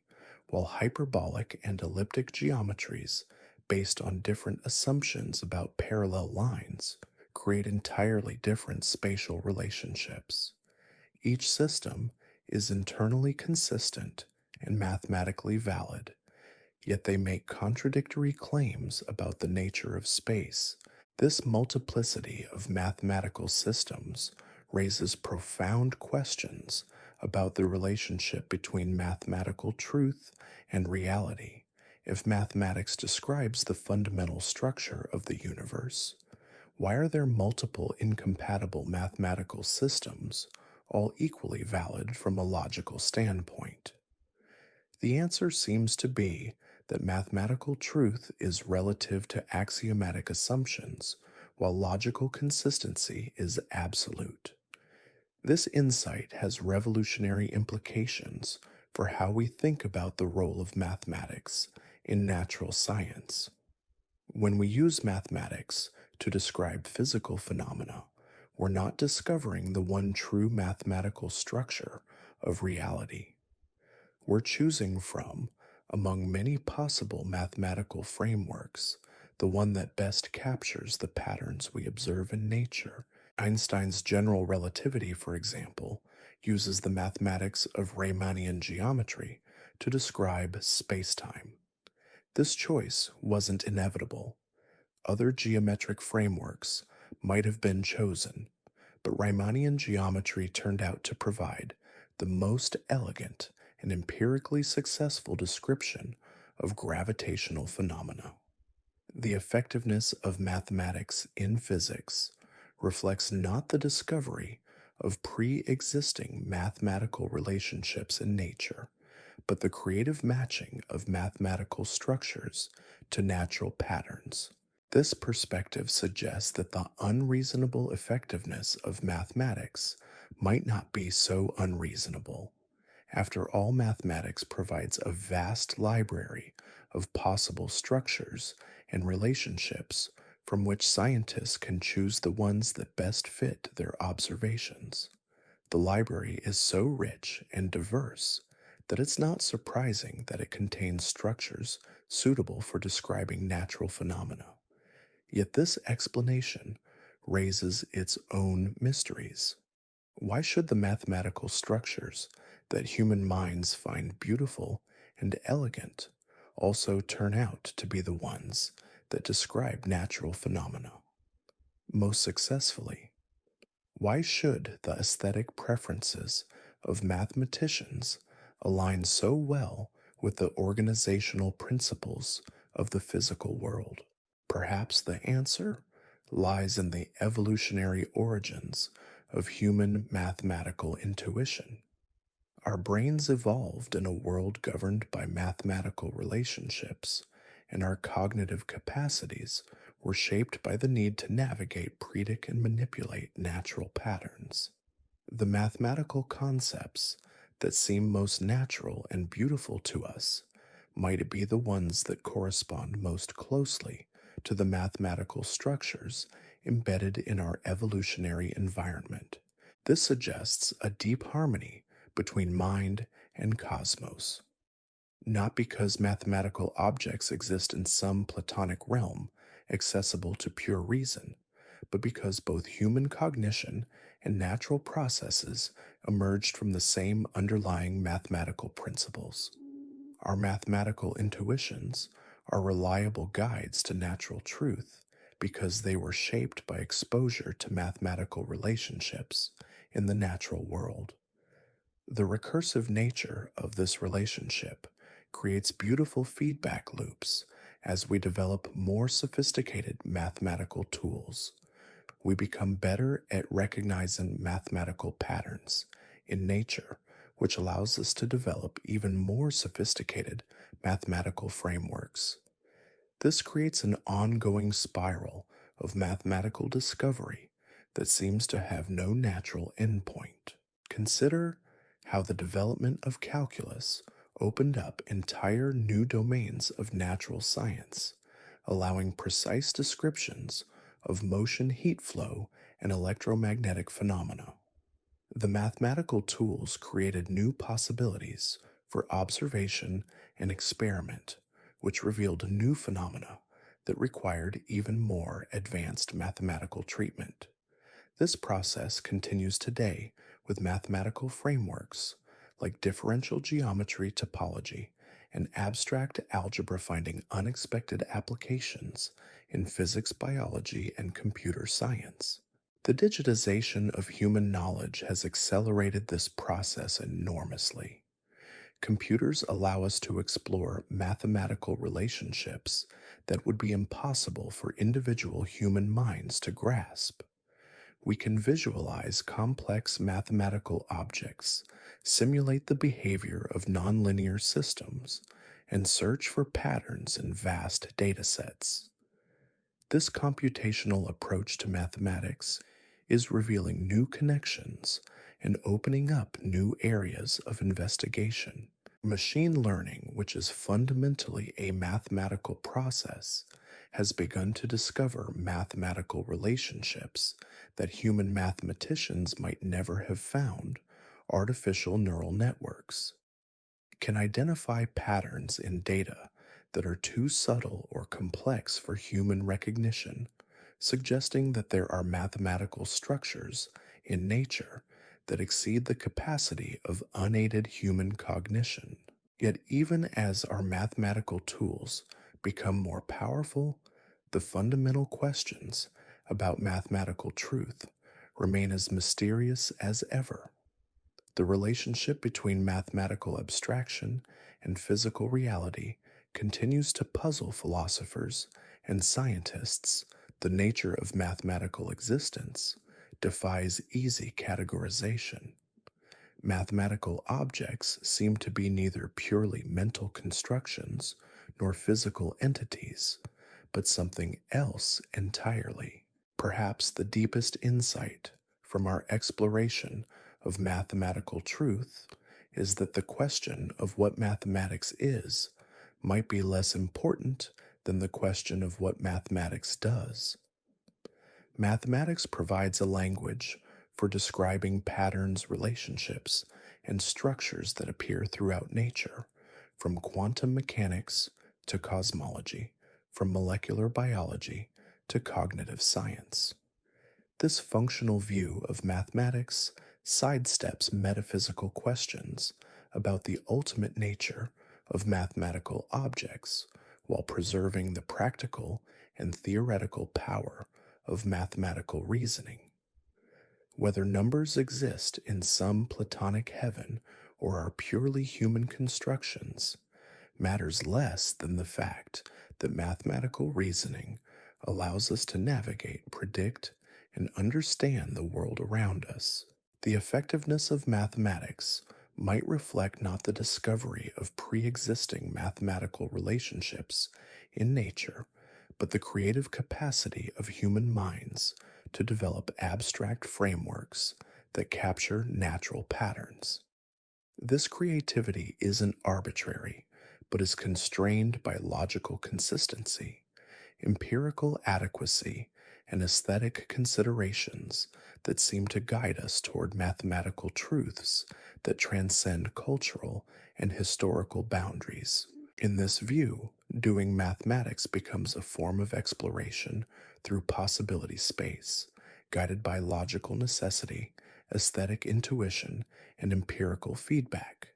while hyperbolic and elliptic geometries, based on different assumptions about parallel lines, create entirely different spatial relationships. Each system is internally consistent and mathematically valid, yet they make contradictory claims about the nature of space. This multiplicity of mathematical systems raises profound questions about the relationship between mathematical truth and reality. If mathematics describes the fundamental structure of the universe, why are there multiple incompatible mathematical systems, all equally valid from a logical standpoint? The answer seems to be that mathematical truth is relative to axiomatic assumptions, while logical consistency is absolute. This insight has revolutionary implications for how we think about the role of mathematics in natural science. When we use mathematics to describe physical phenomena, we're not discovering the one true mathematical structure of reality. We're choosing from, among many possible mathematical frameworks, the one that best captures the patterns we observe in nature. Einstein's general relativity, for example, uses the mathematics of Riemannian geometry to describe spacetime. This choice wasn't inevitable. Other geometric frameworks might have been chosen, but Riemannian geometry turned out to provide the most elegant and empirically successful description of gravitational phenomena. The effectiveness of mathematics in physics reflects not the discovery of pre existing mathematical relationships in nature, but the creative matching of mathematical structures to natural patterns. This perspective suggests that the unreasonable effectiveness of mathematics might not be so unreasonable. After all, mathematics provides a vast library of possible structures and relationships from which scientists can choose the ones that best fit their observations. The library is so rich and diverse that it's not surprising that it contains structures suitable for describing natural phenomena. Yet this explanation raises its own mysteries. Why should the mathematical structures that human minds find beautiful and elegant also turn out to be the ones that describe natural phenomena most successfully? Why should the aesthetic preferences of mathematicians align so well with the organizational principles of the physical world? Perhaps the answer lies in the evolutionary origins of human mathematical intuition. Our brains evolved in a world governed by mathematical relationships, and our cognitive capacities were shaped by the need to navigate, predict, and manipulate natural patterns. The mathematical concepts that seem most natural and beautiful to us might be the ones that correspond most closely to the mathematical structures embedded in our evolutionary environment. This suggests a deep harmony between mind and cosmos, not because mathematical objects exist in some platonic realm accessible to pure reason, but because both human cognition and natural processes emerged from the same underlying mathematical principles. Our mathematical intuitions are reliable guides to natural truth because they were shaped by exposure to mathematical relationships in the natural world. The recursive nature of this relationship creates beautiful feedback loops as we develop more sophisticated mathematical tools. We become better at recognizing mathematical patterns in nature, which allows us to develop even more sophisticated mathematical frameworks. This creates an ongoing spiral of mathematical discovery that seems to have no natural endpoint. Consider how the development of calculus opened up entire new domains of natural science, allowing precise descriptions of motion, heat flow, and electromagnetic phenomena. The mathematical tools created new possibilities for observation and experiment, which revealed new phenomena that required even more advanced mathematical treatment. This process continues today with mathematical frameworks like differential geometry topology and abstract algebra finding unexpected applications in physics, biology, and computer science. The digitization of human knowledge has accelerated this process enormously. Computers allow us to explore mathematical relationships that would be impossible for individual human minds to grasp. We can visualize complex mathematical objects, simulate the behavior of nonlinear systems, and search for patterns in vast datasets. This computational approach to mathematics is revealing new connections and opening up new areas of investigation. Machine learning, which is fundamentally a mathematical process, has begun to discover mathematical relationships that human mathematicians might never have found. Artificial neural networks can identify patterns in data that are too subtle or complex for human recognition, suggesting that there are mathematical structures in nature that exceed the capacity of unaided human cognition. Yet, even as our mathematical tools become more powerful, the fundamental questions about mathematical truth remain as mysterious as ever. The relationship between mathematical abstraction and physical reality continues to puzzle philosophers and scientists. The nature of mathematical existence defies easy categorization. Mathematical objects seem to be neither purely mental constructions nor physical entities, but something else entirely. Perhaps the deepest insight from our exploration of mathematical truth is that the question of what mathematics is might be less important than the question of what mathematics does. Mathematics provides a language for describing patterns, relationships, and structures that appear throughout nature, from quantum mechanics to cosmology, from molecular biology to cognitive science. This functional view of mathematics sidesteps metaphysical questions about the ultimate nature of mathematical objects while preserving the practical and theoretical power of mathematical reasoning. Whether numbers exist in some Platonic heaven or are purely human constructions matters less than the fact that mathematical reasoning allows us to navigate, predict, and understand the world around us. The effectiveness of mathematics might reflect not the discovery of pre existing mathematical relationships in nature, but the creative capacity of human minds to develop abstract frameworks that capture natural patterns. This creativity isn't arbitrary, but is constrained by logical consistency, empirical adequacy, and aesthetic considerations that seem to guide us toward mathematical truths that transcend cultural and historical boundaries. In this view, doing mathematics becomes a form of exploration through possibility space, guided by logical necessity, aesthetic intuition, and empirical feedback.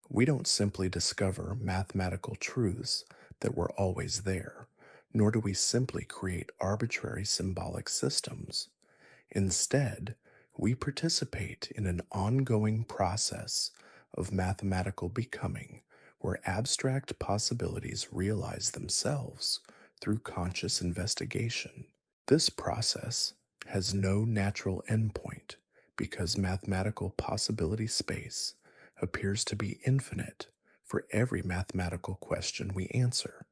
We don't simply discover mathematical truths that were always there, nor do we simply create arbitrary symbolic systems. Instead, we participate in an ongoing process of mathematical becoming where abstract possibilities realize themselves through conscious investigation. This process has no natural endpoint because mathematical possibility space appears to be infinite for every mathematical question we answer.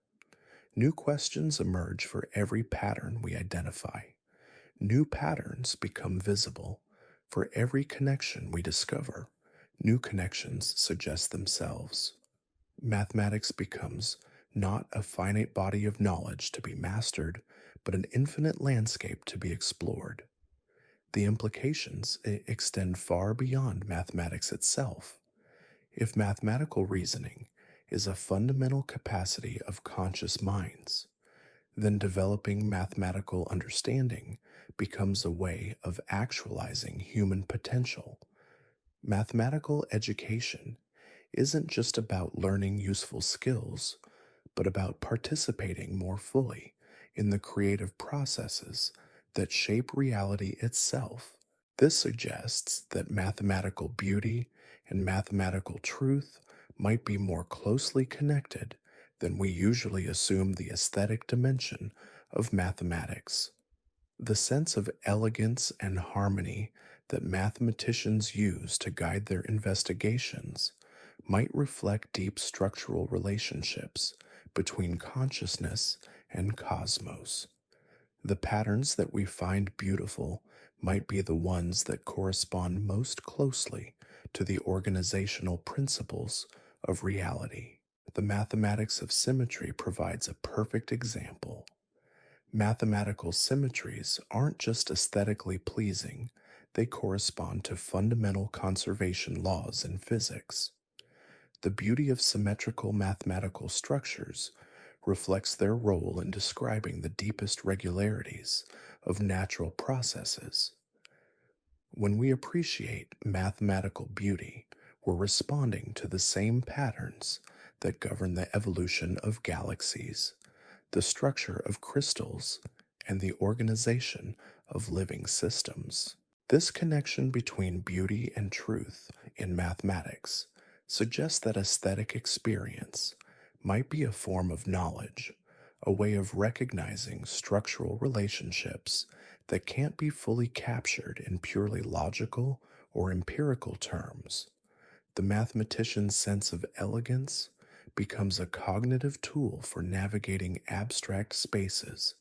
New questions emerge for every pattern we identify. New patterns become visible for every connection we discover. New connections suggest themselves. Mathematics becomes not a finite body of knowledge to be mastered, but an infinite landscape to be explored. The implications extend far beyond mathematics itself. If mathematical reasoning is a fundamental capacity of conscious minds, then developing mathematical understanding becomes a way of actualizing human potential. Mathematical education isn't just about learning useful skills, but about participating more fully in the creative processes that shape reality itself. This suggests that mathematical beauty and mathematical truth might be more closely connected than we usually assume the aesthetic dimension of mathematics. The sense of elegance and harmony that mathematicians use to guide their investigations might reflect deep structural relationships between consciousness and cosmos. The patterns that we find beautiful might be the ones that correspond most closely to the organizational principles of reality. The mathematics of symmetry provides a perfect example. Mathematical symmetries aren't just aesthetically pleasing, they correspond to fundamental conservation laws in physics. The beauty of symmetrical mathematical structures reflects their role in describing the deepest regularities of natural processes. When we appreciate mathematical beauty, we're responding to the same patterns that govern the evolution of galaxies, the structure of crystals, and the organization of living systems. This connection between beauty and truth in mathematics suggests that aesthetic experience might be a form of knowledge, a way of recognizing structural relationships that can't be fully captured in purely logical or empirical terms. The mathematician's sense of elegance becomes a cognitive tool for navigating abstract spaces,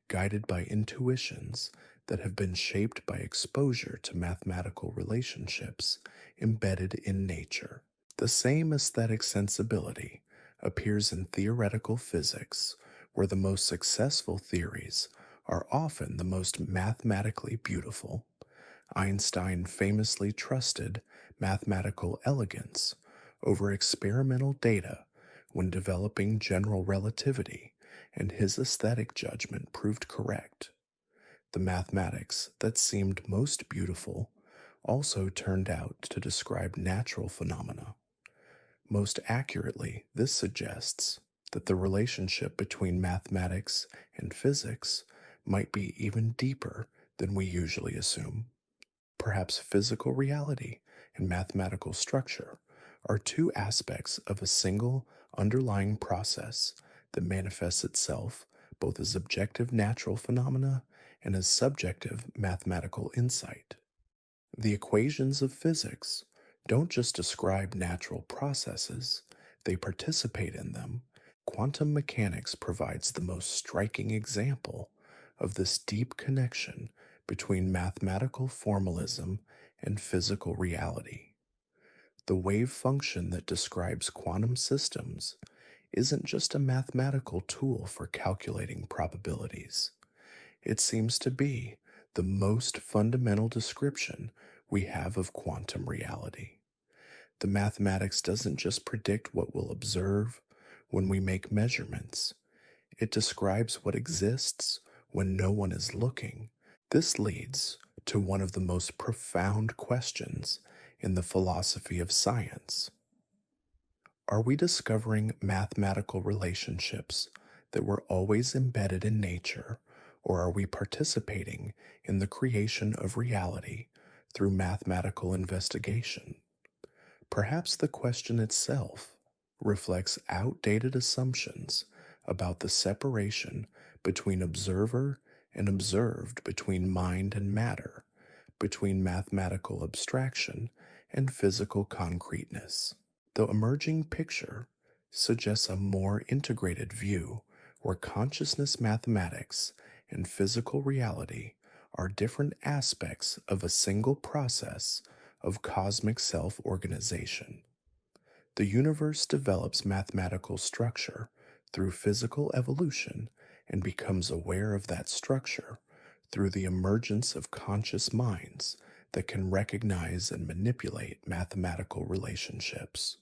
guided by intuitions that have been shaped by exposure to mathematical relationships embedded in nature. The same aesthetic sensibility appears in theoretical physics, where the most successful theories are often the most mathematically beautiful. Einstein famously trusted mathematical elegance over experimental data when developing general relativity, and his aesthetic judgment proved correct. The mathematics that seemed most beautiful also turned out to describe natural phenomena. Most accurately, this suggests that the relationship between mathematics and physics might be even deeper than we usually assume. Perhaps physical reality and mathematical structure are two aspects of a single underlying process that manifests itself both as objective natural phenomena and as subjective mathematical insight. The equations of physics don't just describe natural processes, they participate in them. Quantum mechanics provides the most striking example of this deep connection between mathematical formalism and physical reality. The wave function that describes quantum systems isn't just a mathematical tool for calculating probabilities. It seems to be the most fundamental description we have of quantum reality. The mathematics doesn't just predict what we'll observe when we make measurements, it describes what exists when no one is looking. This leads to one of the most profound questions in the philosophy of science. Are we discovering mathematical relationships that were always embedded in nature, or are we participating in the creation of reality through mathematical investigation? Perhaps the question itself reflects outdated assumptions about the separation between observer and observed, between mind and matter, between mathematical abstraction and physical concreteness. The emerging picture suggests a more integrated view where consciousness mathematics and physical reality are different aspects of a single process of cosmic self organization. The universe develops mathematical structure through physical evolution and becomes aware of that structure through the emergence of conscious minds that can recognize and manipulate mathematical relationships.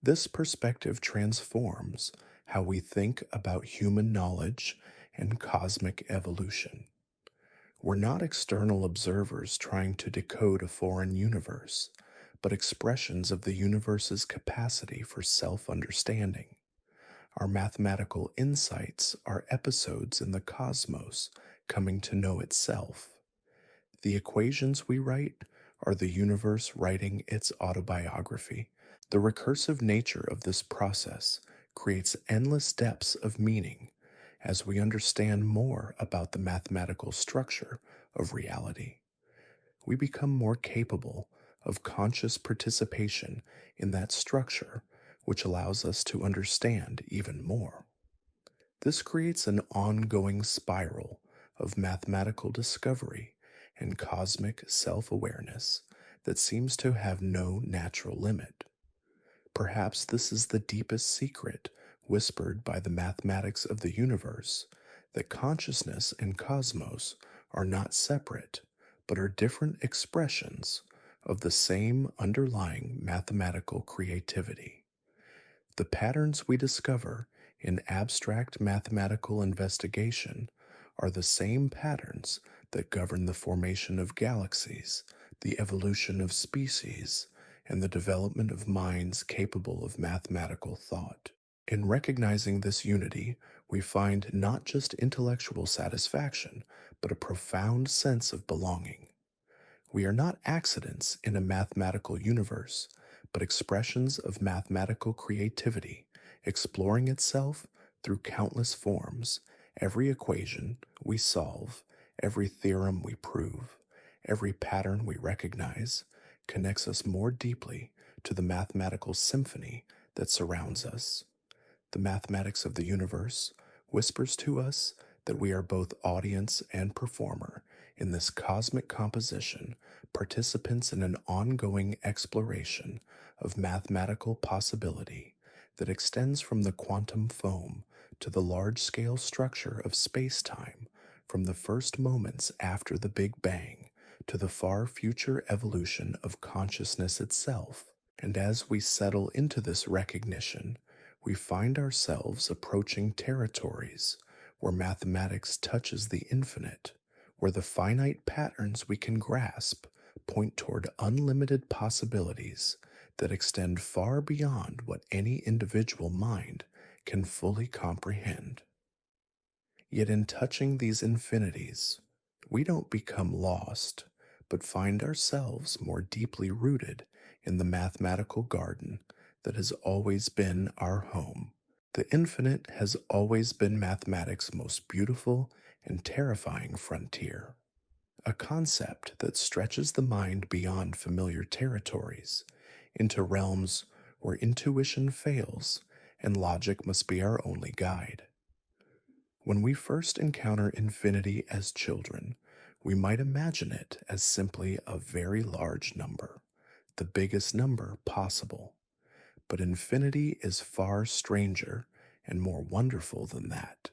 This perspective transforms how we think about human knowledge and cosmic evolution. We're not external observers trying to decode a foreign universe, but expressions of the universe's capacity for self understanding. Our mathematical insights are episodes in the cosmos coming to know itself. The equations we write are the universe writing its autobiography. The recursive nature of this process creates endless depths of meaning as we understand more about the mathematical structure of reality. We become more capable of conscious participation in that structure, which allows us to understand even more. This creates an ongoing spiral of mathematical discovery and cosmic self awareness that seems to have no natural limit. Perhaps this is the deepest secret whispered by the mathematics of the universe, that consciousness and cosmos are not separate, but are different expressions of the same underlying mathematical creativity. The patterns we discover in abstract mathematical investigation are the same patterns that govern the formation of galaxies, the evolution of species, and the development of minds capable of mathematical thought. In recognizing this unity, we find not just intellectual satisfaction, but a profound sense of belonging. We are not accidents in a mathematical universe, but expressions of mathematical creativity, exploring itself Through countless forms, every equation we solve, every theorem we prove, every pattern we recognize connects us more deeply to the mathematical symphony that surrounds us. The mathematics of the universe whispers to us that we are both audience and performer in this cosmic composition, participants in an ongoing exploration of mathematical possibility that extends from the quantum foam to the large scale structure of space time, from the first moments after the Big Bang to the far future evolution of consciousness itself. And as we settle into this recognition, we find ourselves approaching territories where mathematics touches the infinite, where the finite patterns we can grasp point toward unlimited possibilities that extend far beyond what any individual mind can fully comprehend. Yet in touching these infinities, we don't become lost, but find ourselves more deeply rooted in the mathematical garden that has always been our home. The infinite has always been mathematics' most beautiful and terrifying frontier, a concept that stretches the mind beyond familiar territories into realms where intuition fails and logic must be our only guide. When we first encounter infinity as children, we might imagine it as simply a very large number, the biggest number possible. But infinity is far stranger and more wonderful than that.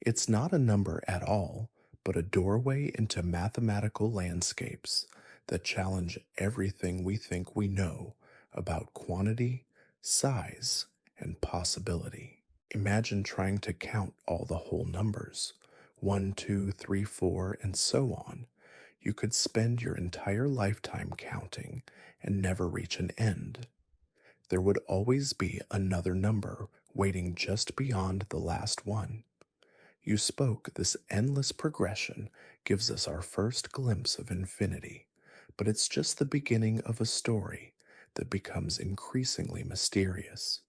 It's not a number at all, but a doorway into mathematical landscapes that challenge everything we think we know about quantity, size, and possibility. Imagine trying to count all the whole numbers 1, 2, 3, 4, and so on. You could spend your entire lifetime counting and never reach an end. There would always be another number waiting just beyond the last one. You spoke, this endless progression gives us our first glimpse of infinity, but it's just the beginning of a story that becomes increasingly mysterious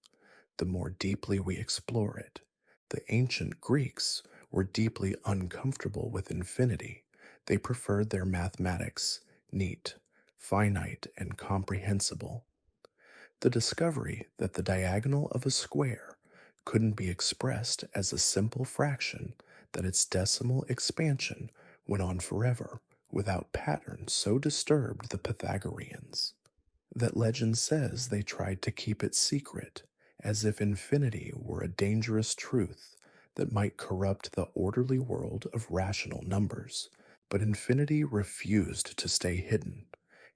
the more deeply we explore it. The ancient Greeks were deeply uncomfortable with infinity. They preferred their mathematics neat, finite, and comprehensible. The discovery that the diagonal of a square couldn't be expressed as a simple fraction, that its decimal expansion went on forever without pattern so disturbed the Pythagoreans that legend says they tried to keep it secret, as if infinity were a dangerous truth that might corrupt the orderly world of rational numbers. But infinity refused to stay hidden.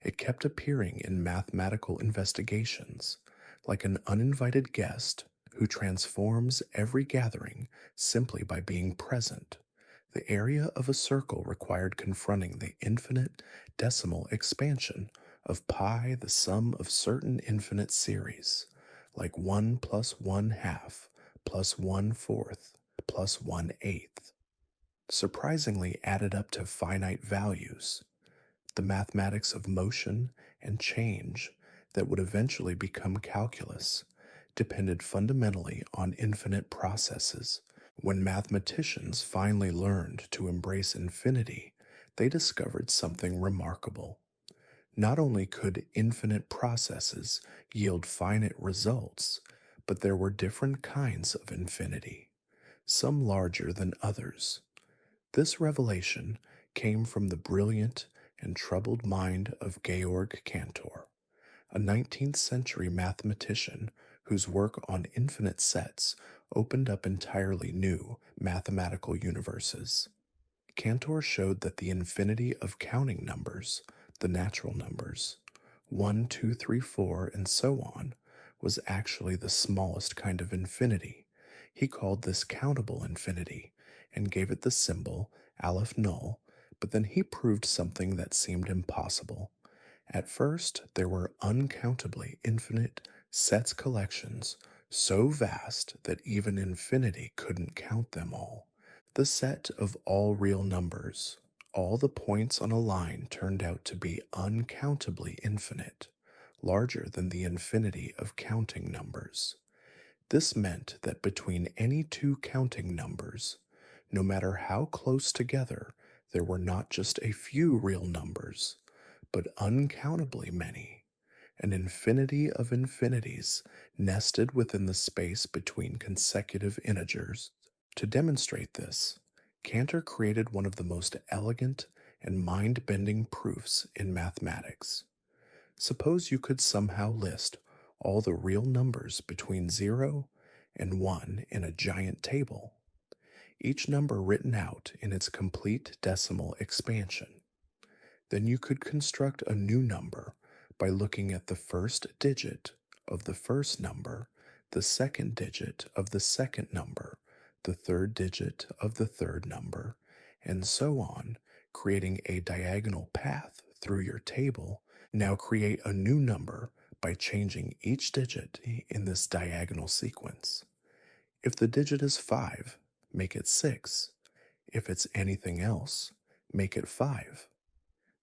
It kept appearing in mathematical investigations, like an uninvited guest who transforms every gathering simply by being present. The area of a circle required confronting the infinite decimal expansion of pi, the sum of certain infinite series, like 1 plus 1 half plus 1 fourth plus 1 eighth, surprisingly added up to finite values. The mathematics of motion and change that would eventually become calculus depended fundamentally on infinite processes. When mathematicians finally learned to embrace infinity, they discovered something remarkable. Not only could infinite processes yield finite results, but there were different kinds of infinity, some larger than others. This revelation came from the brilliant and troubled mind of Georg Cantor, a 19th century mathematician whose work on infinite sets opened up entirely new mathematical universes. Cantor showed that the infinity of counting numbers, the natural numbers, 1, 2, 3, 4, and so on, was actually the smallest kind of infinity. He called this countable infinity and gave it the symbol aleph null, but then he proved something that seemed impossible. At first, there were uncountably infinite sets collections so vast that even infinity couldn't count them all. The set of all real numbers, all the points on a line turned out to be uncountably infinite, larger than the infinity of counting numbers. This meant that between any two counting numbers, no matter how close together, there were not just a few real numbers, but uncountably many, an infinity of infinities nested within the space between consecutive integers. To demonstrate this, Cantor created one of the most elegant and mind bending proofs in mathematics. Suppose you could somehow list all the real numbers between 0 and 1 in a giant table, each number written out in its complete decimal expansion. Then you could construct a new number by looking at the first digit of the first number, the second digit of the second number, the third digit of the third number, and so on, creating a diagonal path through your table. Now create a new number by changing each digit in this diagonal sequence. If the digit is 5, make it 6. If it's anything else, make it 5.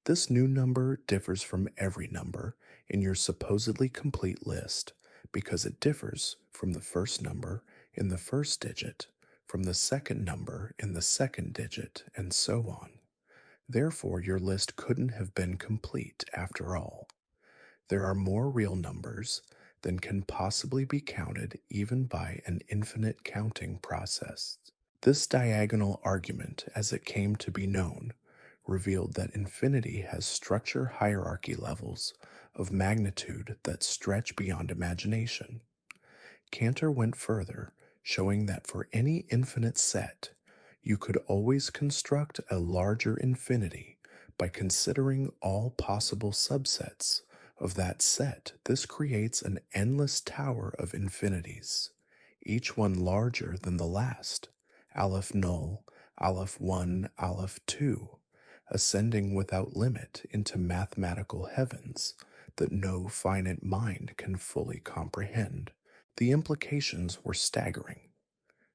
This new number differs from every number in your supposedly complete list because it differs from the first number in the first digit, from the second number in the second digit, and so on. Therefore, your list couldn't have been complete after all. There are more real numbers than can possibly be counted even by an infinite counting process. This diagonal argument, as it came to be known, revealed that infinity has structure hierarchy levels of magnitude that stretch beyond imagination. Cantor went further, showing that for any infinite set, you could always construct a larger infinity by considering all possible subsets of that set. This creates an endless tower of infinities, each one larger than the last, Aleph null, Aleph 1, Aleph 2, ascending without limit into mathematical heavens that no finite mind can fully comprehend. The implications were staggering.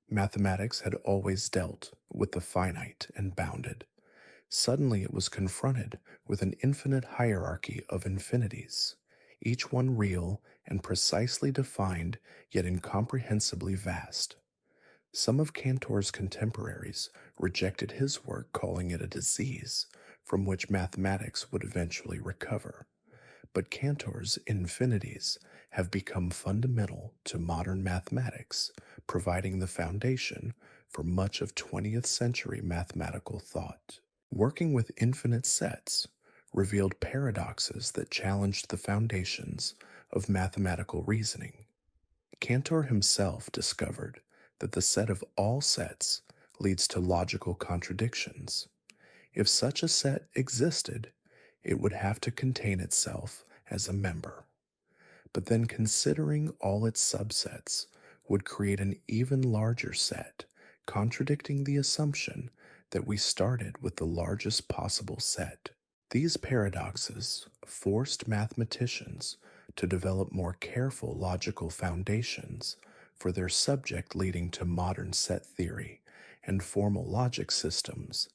Mathematics had always dealt with the finite and bounded. Suddenly it was confronted with an infinite hierarchy of infinities, each one real and precisely defined, yet incomprehensibly vast. Some of Cantor's contemporaries rejected his work, calling it a disease from which mathematics would eventually recover. But Cantor's infinities have become fundamental to modern mathematics, providing the foundation for much of 20th century mathematical thought. Working with infinite sets revealed paradoxes that challenged the foundations of mathematical reasoning. Cantor himself discovered that the set of all sets leads to logical contradictions. If such a set existed, it would have to contain itself as a member. But then considering all its subsets would create an even larger set, contradicting the assumption that we started with the largest possible set. These paradoxes forced mathematicians to develop more careful logical foundations for their subject, leading to modern set theory and formal logic systems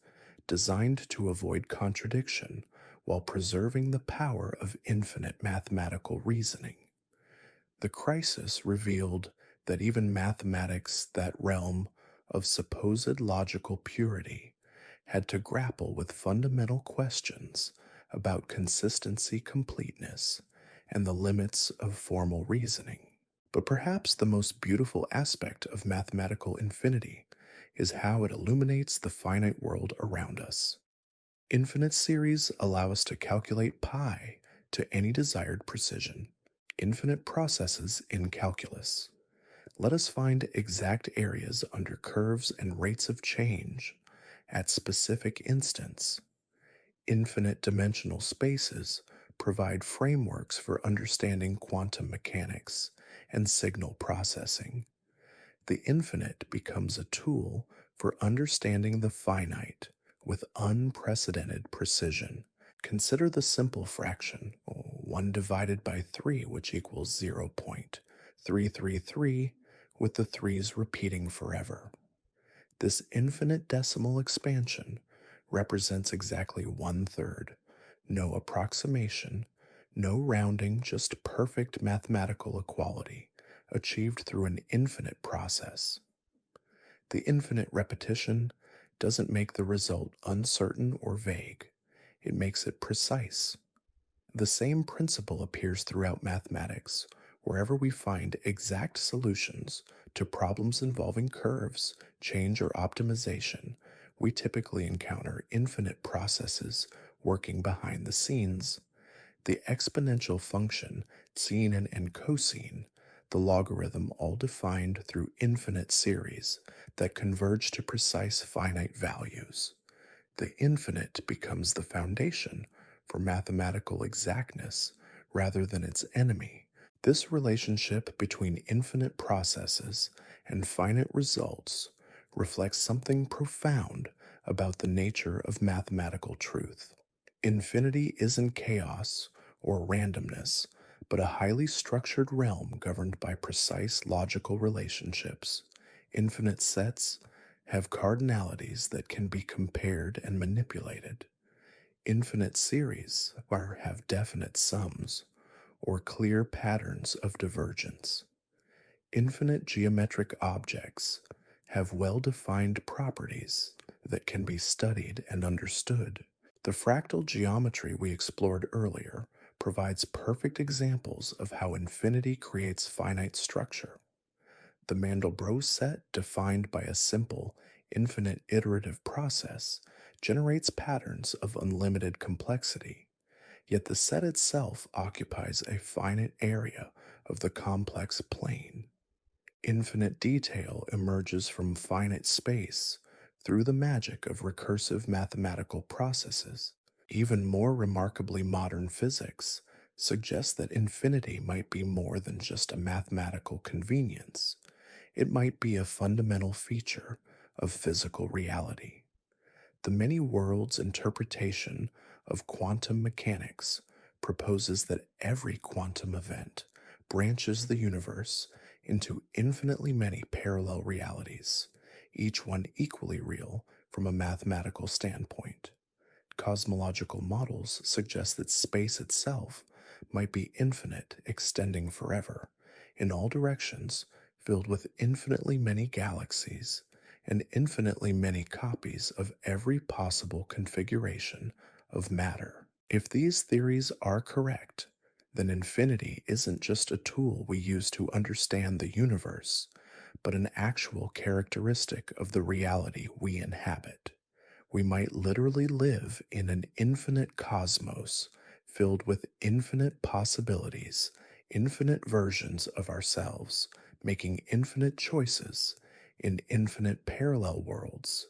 designed to avoid contradiction while preserving the power of infinite mathematical reasoning. The crisis revealed that even mathematics, that realm of supposed logical purity, had to grapple with fundamental questions about consistency, completeness, and the limits of formal reasoning. But perhaps the most beautiful aspect of mathematical infinity is how it illuminates the finite world around us. Infinite series allow us to calculate pi to any desired precision. Infinite processes in calculus. Let us find exact areas under curves and rates of change at specific instants. Infinite dimensional spaces provide frameworks for understanding quantum mechanics and signal processing. The infinite becomes a tool for understanding the finite with unprecedented precision. Consider the simple fraction 1 divided by 3, which equals 0.333, with the 3's repeating forever. This infinite decimal expansion represents exactly 1/3. No approximation, no rounding, just perfect mathematical equality, achieved through an infinite process. The infinite repetition doesn't make the result uncertain or vague, it makes it precise. The same principle appears throughout mathematics. Wherever we find exact solutions to problems involving curves, change, or optimization, we typically encounter infinite processes working behind the scenes. The exponential function, sine and cosine, the logarithm, all defined through infinite series that converge to precise finite values. The infinite becomes the foundation for mathematical exactness rather than its enemy. This relationship between infinite processes and finite results reflects something profound about the nature of mathematical truth. Infinity isn't chaos or randomness, but a highly structured realm governed by precise logical relationships. Infinite sets have cardinalities that can be compared and manipulated. Infinite series have definite sums or clear patterns of divergence. Infinite geometric objects have well defined properties that can be studied and understood. The fractal geometry we explored earlier provides perfect examples of how infinity creates finite structure. The Mandelbrot set, defined by a simple, infinite iterative process, generates patterns of unlimited complexity, yet the set itself occupies a finite area of the complex plane. Infinite detail emerges from finite space through the magic of recursive mathematical processes. Even more remarkably, modern physics suggests that infinity might be more than just a mathematical convenience. It might be a fundamental feature of physical reality. The many worlds interpretation of quantum mechanics proposes that every quantum event branches the universe into infinitely many parallel realities, each one equally real from a mathematical standpoint. Cosmological models suggest that space itself might be infinite, extending forever, in all directions, filled with infinitely many galaxies and infinitely many copies of every possible configuration of matter. If these theories are correct, then infinity isn't just a tool we use to understand the universe, but an actual characteristic of the reality we inhabit. We might literally live in an infinite cosmos filled with infinite possibilities, infinite versions of ourselves, making infinite choices in infinite parallel worlds.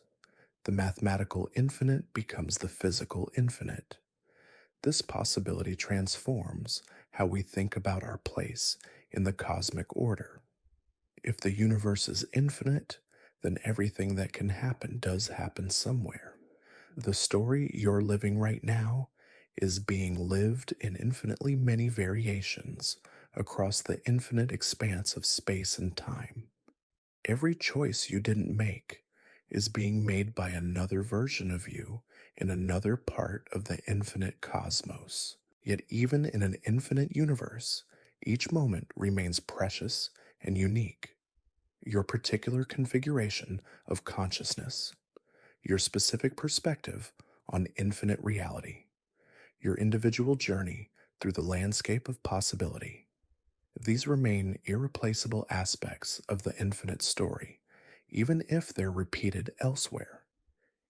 The mathematical infinite becomes the physical infinite. This possibility transforms how we think about our place in the cosmic order. If the universe is infinite, then everything that can happen does happen somewhere. The story you're living right now is being lived in infinitely many variations across the infinite expanse of space and time. Every choice you didn't make is being made by another version of you in another part of the infinite cosmos. Yet, even in an infinite universe, each moment remains precious and unique. Your particular configuration of consciousness, your specific perspective on infinite reality, your individual journey through the landscape of possibility. These remain irreplaceable aspects of the infinite story, even if they're repeated elsewhere.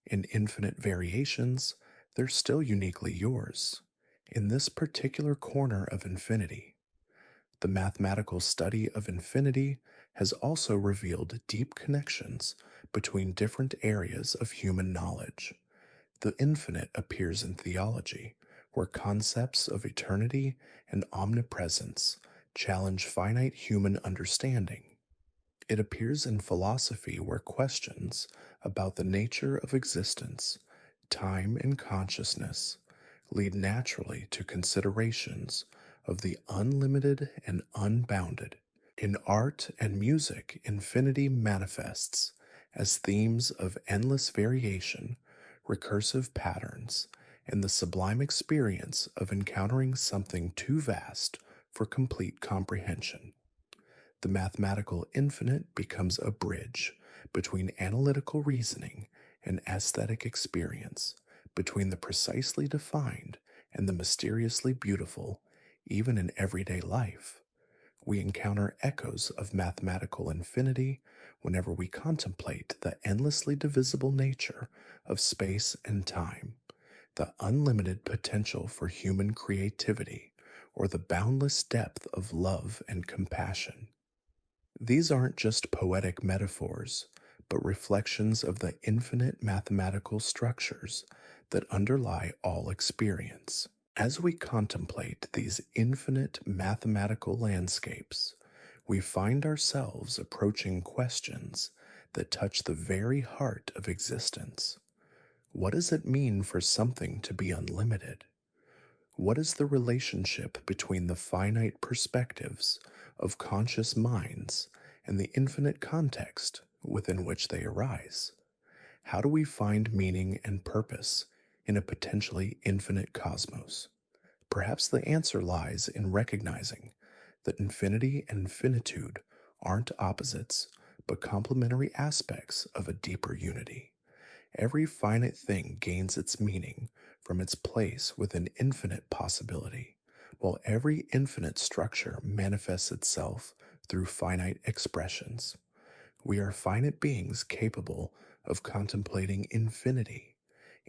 In infinite variations, they're still uniquely yours. In this particular corner of infinity, the mathematical study of infinity has also revealed deep connections between different areas of human knowledge. The infinite appears in theology, where concepts of eternity and omnipresence challenge finite human understanding. It appears in philosophy, where questions about the nature of existence, time, and consciousness lead naturally to considerations of the unlimited and unbounded. In art and music, infinity manifests as themes of endless variation, recursive patterns, and the sublime experience of encountering something too vast for complete comprehension. The mathematical infinite becomes a bridge between analytical reasoning and aesthetic experience, between the precisely defined and the mysteriously beautiful, even in everyday life. We encounter echoes of mathematical infinity whenever we contemplate the endlessly divisible nature of space and time, the unlimited potential for human creativity, or the boundless depth of love and compassion. These aren't just poetic metaphors, but reflections of the infinite mathematical structures that underlie all experience. As we contemplate these infinite mathematical landscapes, we find ourselves approaching questions that touch the very heart of existence. What does it mean for something to be unlimited? What is the relationship between the finite perspectives of conscious minds and the infinite context within which they arise? How do we find meaning and purpose in a potentially infinite cosmos? Perhaps the answer lies in recognizing that infinity and finitude aren't opposites, but complementary aspects of a deeper unity. Every finite thing gains its meaning from its place within infinite possibility, while every infinite structure manifests itself through finite expressions. We are finite beings capable of contemplating infinity,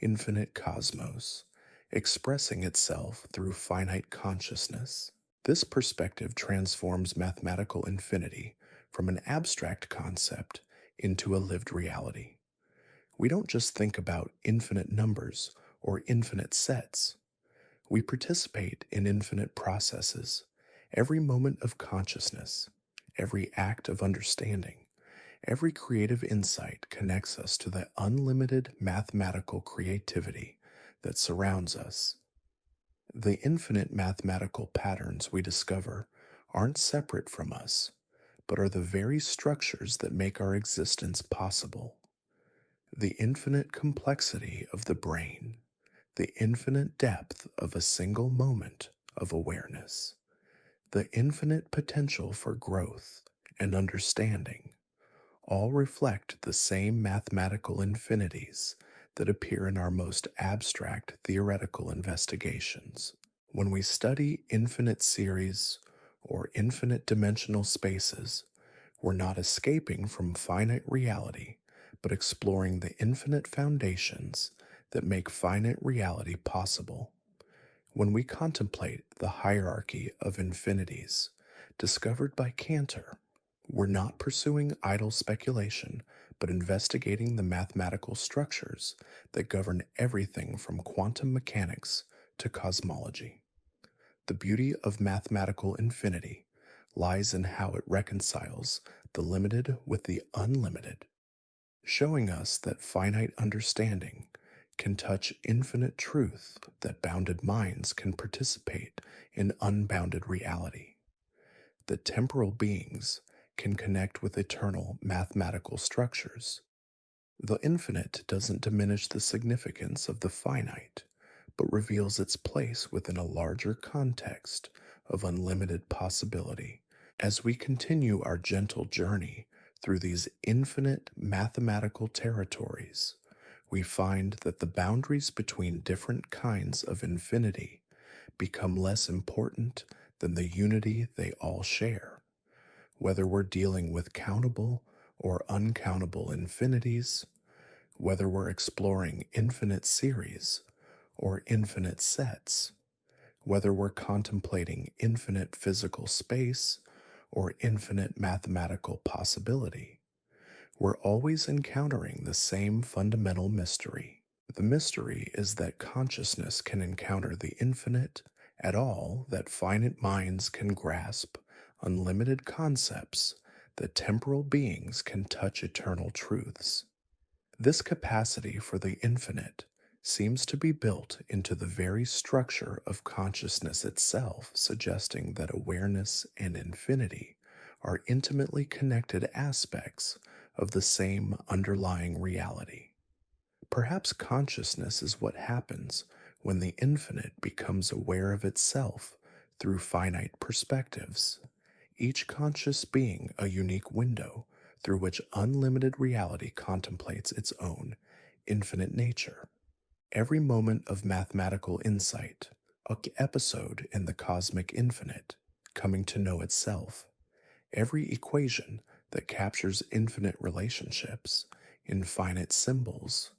infinite cosmos, expressing itself through finite consciousness. This perspective transforms mathematical infinity from an abstract concept into a lived reality. We don't just think about infinite numbers or infinite sets. We participate in infinite processes. Every moment of consciousness, every act of understanding, every creative insight connects us to the unlimited mathematical creativity that surrounds us. The infinite mathematical patterns we discover aren't separate from us, but are the very structures that make our existence possible. The infinite complexity of the brain, the infinite depth of a single moment of awareness, the infinite potential for growth and understanding all reflect the same mathematical infinities that appear in our most abstract theoretical investigations. When we study infinite series or infinite dimensional spaces, we're not escaping from finite reality, but exploring the infinite foundations that make finite reality possible. When we contemplate the hierarchy of infinities discovered by Cantor, we're not pursuing idle speculation, but investigating the mathematical structures that govern everything from quantum mechanics to cosmology. The beauty of mathematical infinity lies in how it reconciles the limited with the unlimited, showing us that finite understanding can touch infinite truth, that bounded minds can participate in unbounded reality, that temporal beings can connect with eternal mathematical structures. The infinite doesn't diminish the significance of the finite, but reveals its place within a larger context of unlimited possibility. As we continue our gentle journey through these infinite mathematical territories, we find that the boundaries between different kinds of infinity become less important than the unity they all share. Whether we're dealing with countable or uncountable infinities, whether we're exploring infinite series or infinite sets, whether we're contemplating infinite physical space or infinite mathematical possibility, we're always encountering the same fundamental mystery. The mystery is that consciousness can encounter the infinite at all, that finite minds can grasp unlimited concepts, that temporal beings can touch eternal truths. This capacity for the infinite seems to be built into the very structure of consciousness itself, suggesting that awareness and infinity are intimately connected aspects of the same underlying reality. Perhaps consciousness is what happens when the infinite becomes aware of itself through finite perspectives. each conscious being a unique window through which unlimited reality contemplates its own infinite nature. Every moment of mathematical insight, a episode in the cosmic infinite, coming to know itself. Every equation that captures infinite relationships, infinite symbols,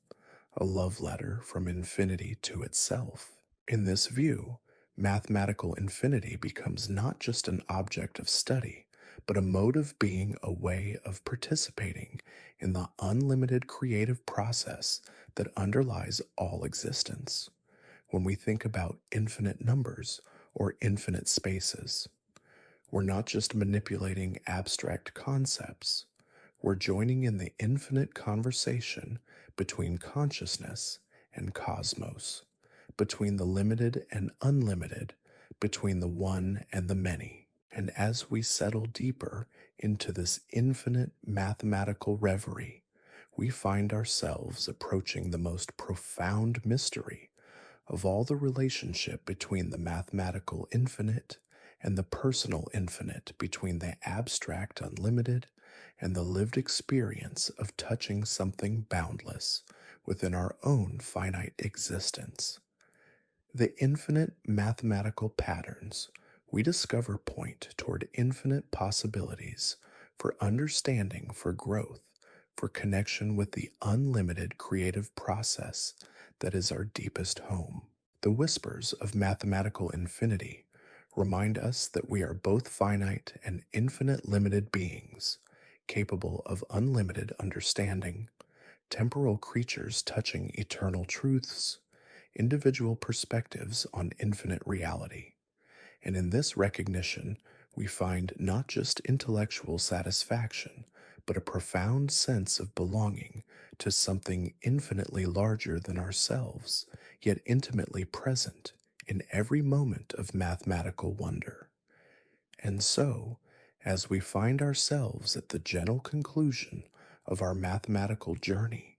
a love letter from infinity to itself. In this view, mathematical infinity becomes not just an object of study, but a mode of being, a way of participating in the unlimited creative process that underlies all existence. When we think about infinite numbers or infinite spaces, we're not just manipulating abstract concepts, we're joining in the infinite conversation between consciousness and cosmos, between the limited and unlimited, between the one and the many. And as we settle deeper into this infinite mathematical reverie, we find ourselves approaching the most profound mystery of all, the relationship between the mathematical infinite and the personal infinite, between the abstract unlimited and the lived experience of touching something boundless within our own finite existence. The infinite mathematical patterns we discover point toward infinite possibilities for understanding, for growth, for connection with the unlimited creative process that is our deepest home. The whispers of mathematical infinity remind us that we are both finite and infinite limited beings, capable of unlimited understanding, temporal creatures touching eternal truths, individual perspectives on infinite reality. And in this recognition, we find not just intellectual satisfaction, but a profound sense of belonging to something infinitely larger than ourselves, yet intimately present in every moment of mathematical wonder. And so, as we find ourselves at the gentle conclusion of our mathematical journey,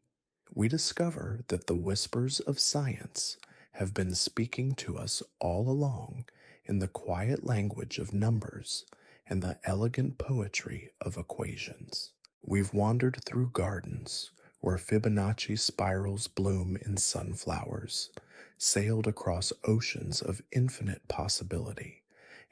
we discover that the whispers of science have been speaking to us all along in the quiet language of numbers and the elegant poetry of equations. We've wandered through gardens where Fibonacci spirals bloom in sunflowers, sailed across oceans of infinite possibility,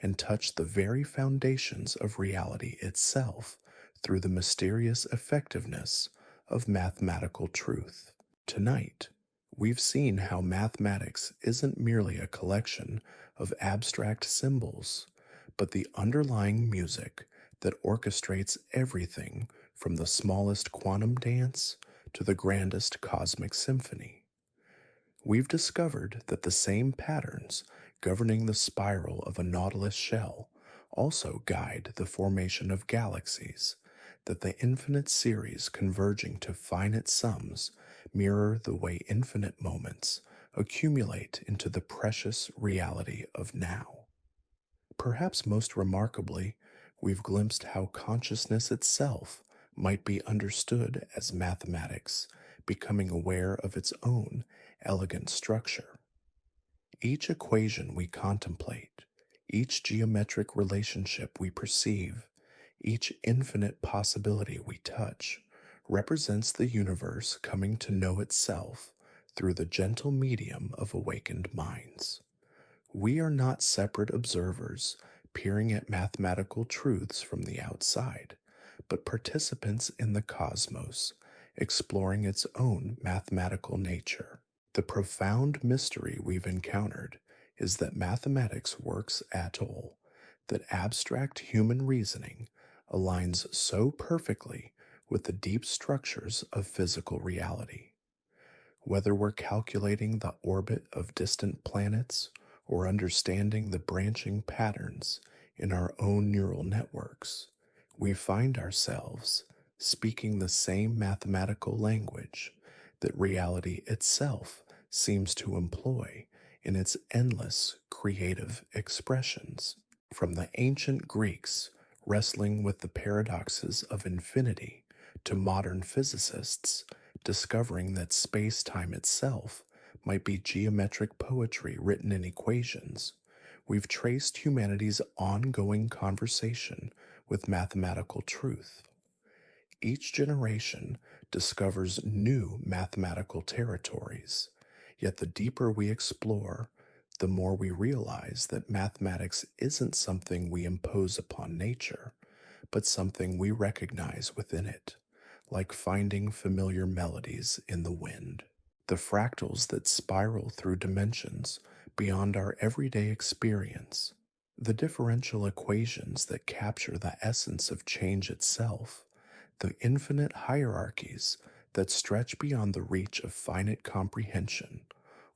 and touched the very foundations of reality itself through the mysterious effectiveness of mathematical truth. Tonight, we've seen how mathematics isn't merely a collection of abstract symbols, but the underlying music that orchestrates everything from the smallest quantum dance to the grandest cosmic symphony. We've discovered that the same patterns governing the spiral of a nautilus shell also guide the formation of galaxies, that the infinite series converging to finite sums mirror the way infinite moments accumulate into the precious reality of now. Perhaps most remarkably, we've glimpsed how consciousness itself might be understood as mathematics, becoming aware of its own elegant structure. Each equation we contemplate, each geometric relationship we perceive, each infinite possibility we touch, represents the universe coming to know itself through the gentle medium of awakened minds. We are not separate observers peering at mathematical truths from the outside, but participants in the cosmos, exploring its own mathematical nature. The profound mystery we've encountered is that mathematics works at all, that abstract human reasoning aligns so perfectly with the deep structures of physical reality. Whether we're calculating the orbit of distant planets or understanding the branching patterns in our own neural networks, we find ourselves speaking the same mathematical language that reality itself seems to employ in its endless creative expressions. From the ancient Greeks wrestling with the paradoxes of infinity to modern physicists discovering that space time itself might be geometric poetry written in equations, we've traced humanity's ongoing conversation with mathematical truth. Each generation discovers new mathematical territories, yet the deeper we explore, the more we realize that mathematics isn't something we impose upon nature, but something we recognize within it, like finding familiar melodies in the wind. The fractals that spiral through dimensions beyond our everyday experience, the differential equations that capture the essence of change itself, the infinite hierarchies that stretch beyond the reach of finite comprehension,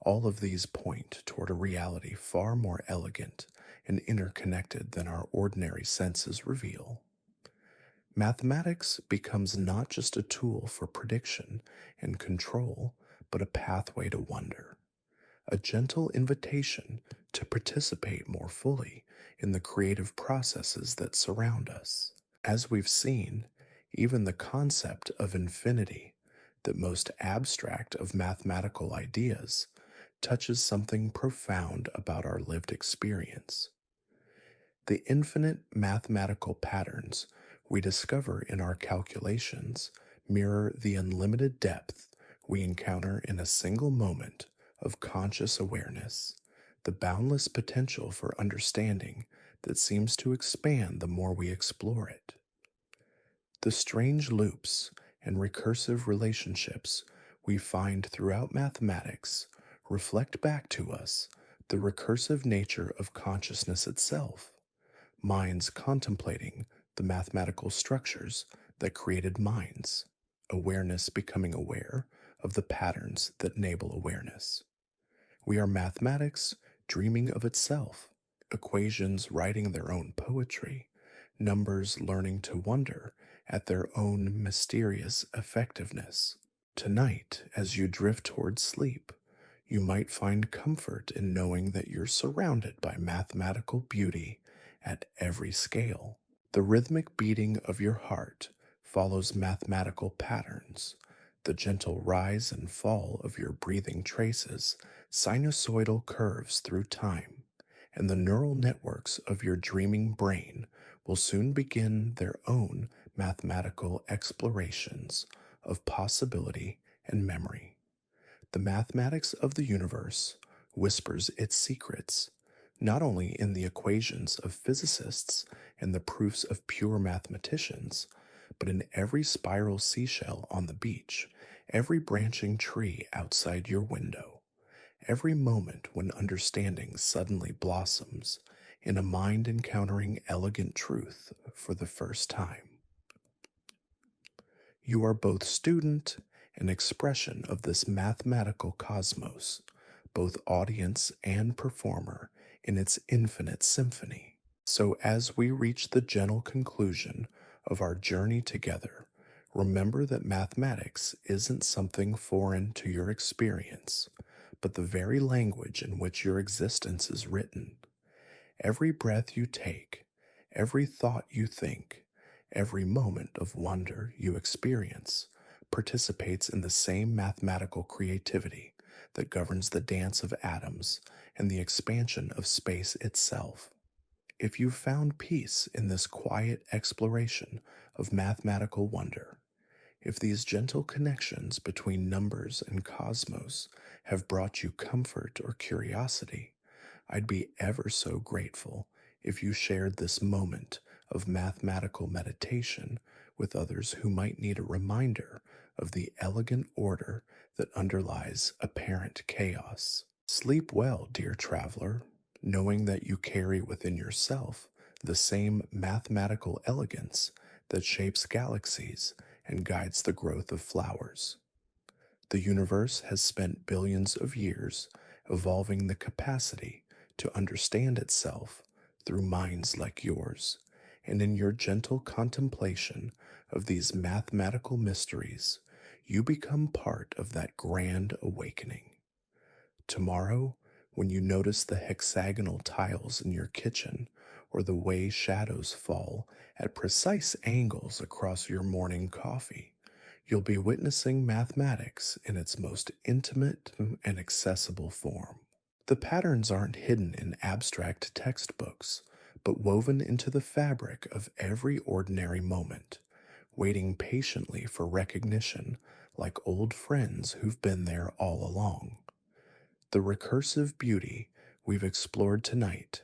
all of these point toward a reality far more elegant and interconnected than our ordinary senses reveal. Mathematics becomes not just a tool for prediction and control, but a pathway to wonder, a gentle invitation to participate more fully in the creative processes that surround us. As we've seen, even the concept of infinity, the most abstract of mathematical ideas, touches something profound about our lived experience. The infinite mathematical patterns we discover in our calculations mirror the unlimited depth we encounter in a single moment of conscious awareness, the boundless potential for understanding that seems to expand the more we explore it. The strange loops and recursive relationships we find throughout mathematics reflect back to us the recursive nature of consciousness itself, minds contemplating the mathematical structures that created minds, awareness becoming aware of the patterns that enable awareness. We are mathematics dreaming of itself, equations writing their own poetry, numbers learning to wonder at their own mysterious effectiveness. Tonight, as you drift towards sleep, you might find comfort in knowing that you're surrounded by mathematical beauty at every scale. The rhythmic beating of your heart follows mathematical patterns. The gentle rise and fall of your breathing traces sinusoidal curves through time, and the neural networks of your dreaming brain will soon begin their own mathematical explorations of possibility and memory. The mathematics of the universe whispers its secrets, not only in the equations of physicists and the proofs of pure mathematicians, but in every spiral seashell on the beach, every branching tree outside your window, every moment when understanding suddenly blossoms in a mind encountering elegant truth for the first time. You are both student and expression of this mathematical cosmos, both audience and performer in its infinite symphony. So, as we reach the gentle conclusion of our journey together, remember that mathematics isn't something foreign to your experience, but the very language in which your existence is written. Every breath you take, every thought you think, every moment of wonder you experience participates in the same mathematical creativity that governs the dance of atoms and the expansion of space itself. If you've found peace in this quiet exploration of mathematical wonder, if these gentle connections between numbers and cosmos have brought you comfort or curiosity, I'd be ever so grateful if you shared this moment of mathematical meditation with others who might need a reminder of the elegant order that underlies apparent chaos. Sleep well, dear traveler, knowing that you carry within yourself the same mathematical elegance that shapes galaxies and guides the growth of flowers. The universe has spent billions of years evolving the capacity to understand itself through minds like yours, and in your gentle contemplation of these mathematical mysteries, you become part of that grand awakening. Tomorrow, when you notice the hexagonal tiles in your kitchen or the way shadows fall at precise angles across your morning coffee, you'll be witnessing mathematics in its most intimate and accessible form. The patterns aren't hidden in abstract textbooks, but woven into the fabric of every ordinary moment, waiting patiently for recognition like old friends who've been there all along. The recursive beauty we've explored tonight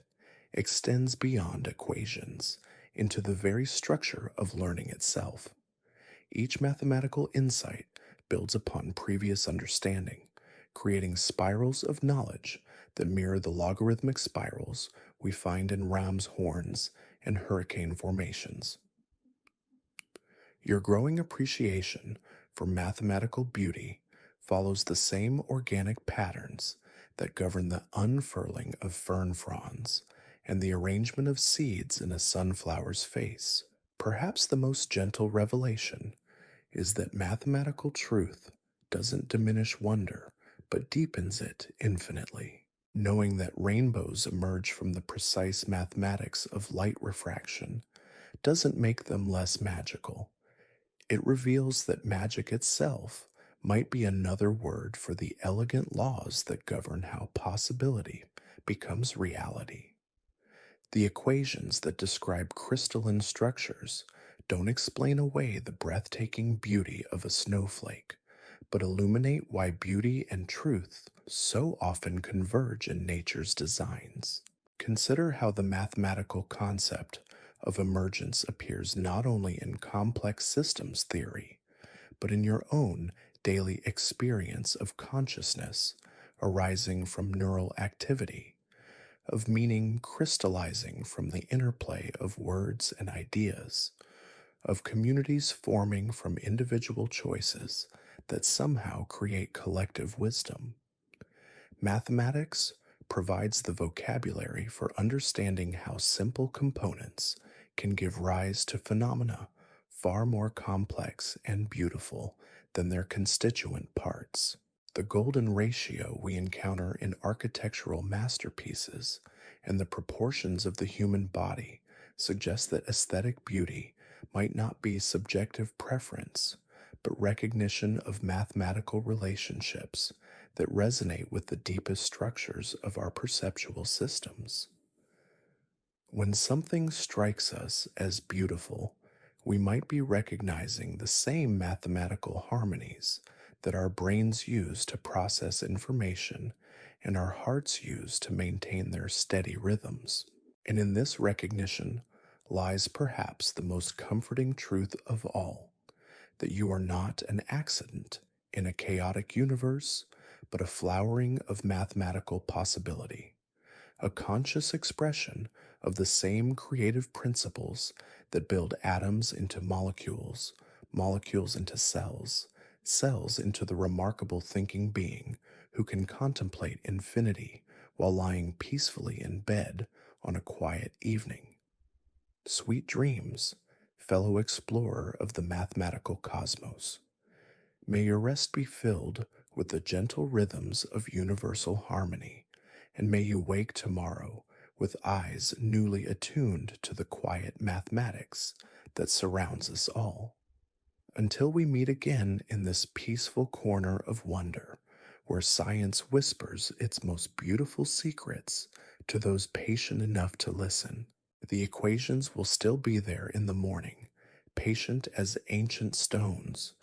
extends beyond equations into the very structure of learning itself. Each mathematical insight builds upon previous understanding, creating spirals of knowledge that mirror the logarithmic spirals we find in ram's horns and hurricane formations. Your growing appreciation for mathematical beauty follows the same organic patterns that govern the unfurling of fern fronds and the arrangement of seeds in a sunflower's face. Perhaps the most gentle revelation is that mathematical truth doesn't diminish wonder, but deepens it infinitely. Knowing that rainbows emerge from the precise mathematics of light refraction doesn't make them less magical. It reveals that magic itself might be another word for the elegant laws that govern how possibility becomes reality. The equations that describe crystalline structures don't explain away the breathtaking beauty of a snowflake, but illuminate why beauty and truth so often converge in nature's designs. Consider how the mathematical concept of emergence appears not only in complex systems theory, but in your own daily experience of consciousness arising from neural activity, of meaning crystallizing from the interplay of words and ideas, of communities forming from individual choices that somehow create collective wisdom. Mathematics provides the vocabulary for understanding how simple components can give rise to phenomena far more complex and beautiful than their constituent parts. The golden ratio we encounter in architectural masterpieces and the proportions of the human body suggest that aesthetic beauty might not be subjective preference, but recognition of mathematical relationships that resonate with the deepest structures of our perceptual systems. When something strikes us as beautiful, we might be recognizing the same mathematical harmonies that our brains use to process information and our hearts use to maintain their steady rhythms. And in this recognition lies perhaps the most comforting truth of all, that you are not an accident in a chaotic universe, but a flowering of mathematical possibility, a conscious expression of the same creative principles that build atoms into molecules, molecules into cells, cells into the remarkable thinking being who can contemplate infinity while lying peacefully in bed on a quiet evening. Sweet dreams, fellow explorer of the mathematical cosmos. May your rest be filled with the gentle rhythms of universal harmony, and may you wake tomorrow with eyes newly attuned to the quiet mathematics that surrounds us all. Until we meet again in this peaceful corner of wonder, where science whispers its most beautiful secrets to those patient enough to listen, the equations will still be there in the morning, patient as ancient stones,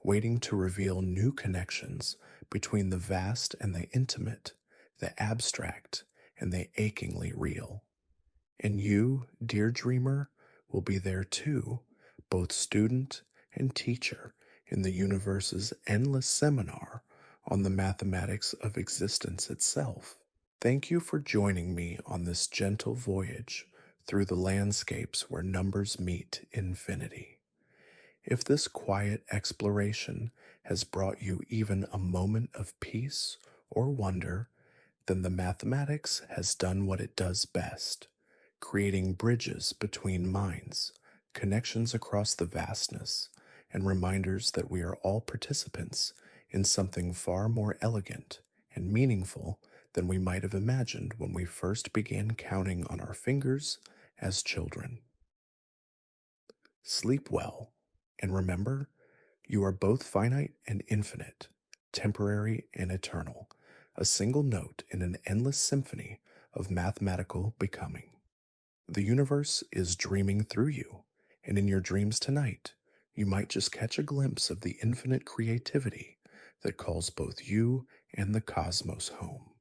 waiting to reveal new connections between the vast and the intimate, the abstract and the achingly real. And you, dear dreamer, will be there too, both student and teacher in the universe's endless seminar on the mathematics of existence itself. Thank you for joining me on this gentle voyage through the landscapes where numbers meet infinity. If this quiet exploration has brought you even a moment of peace or wonder, then the mathematics has done what it does best, creating bridges between minds, connections across the vastness, and reminders that we are all participants in something far more elegant and meaningful than we might have imagined when we first began counting on our fingers as children. Sleep well, and remember, you are both finite and infinite, temporary and eternal, a single note in an endless symphony of mathematical becoming. The universe is dreaming through you, and in your dreams tonight, you might just catch a glimpse of the infinite creativity that calls both you and the cosmos home.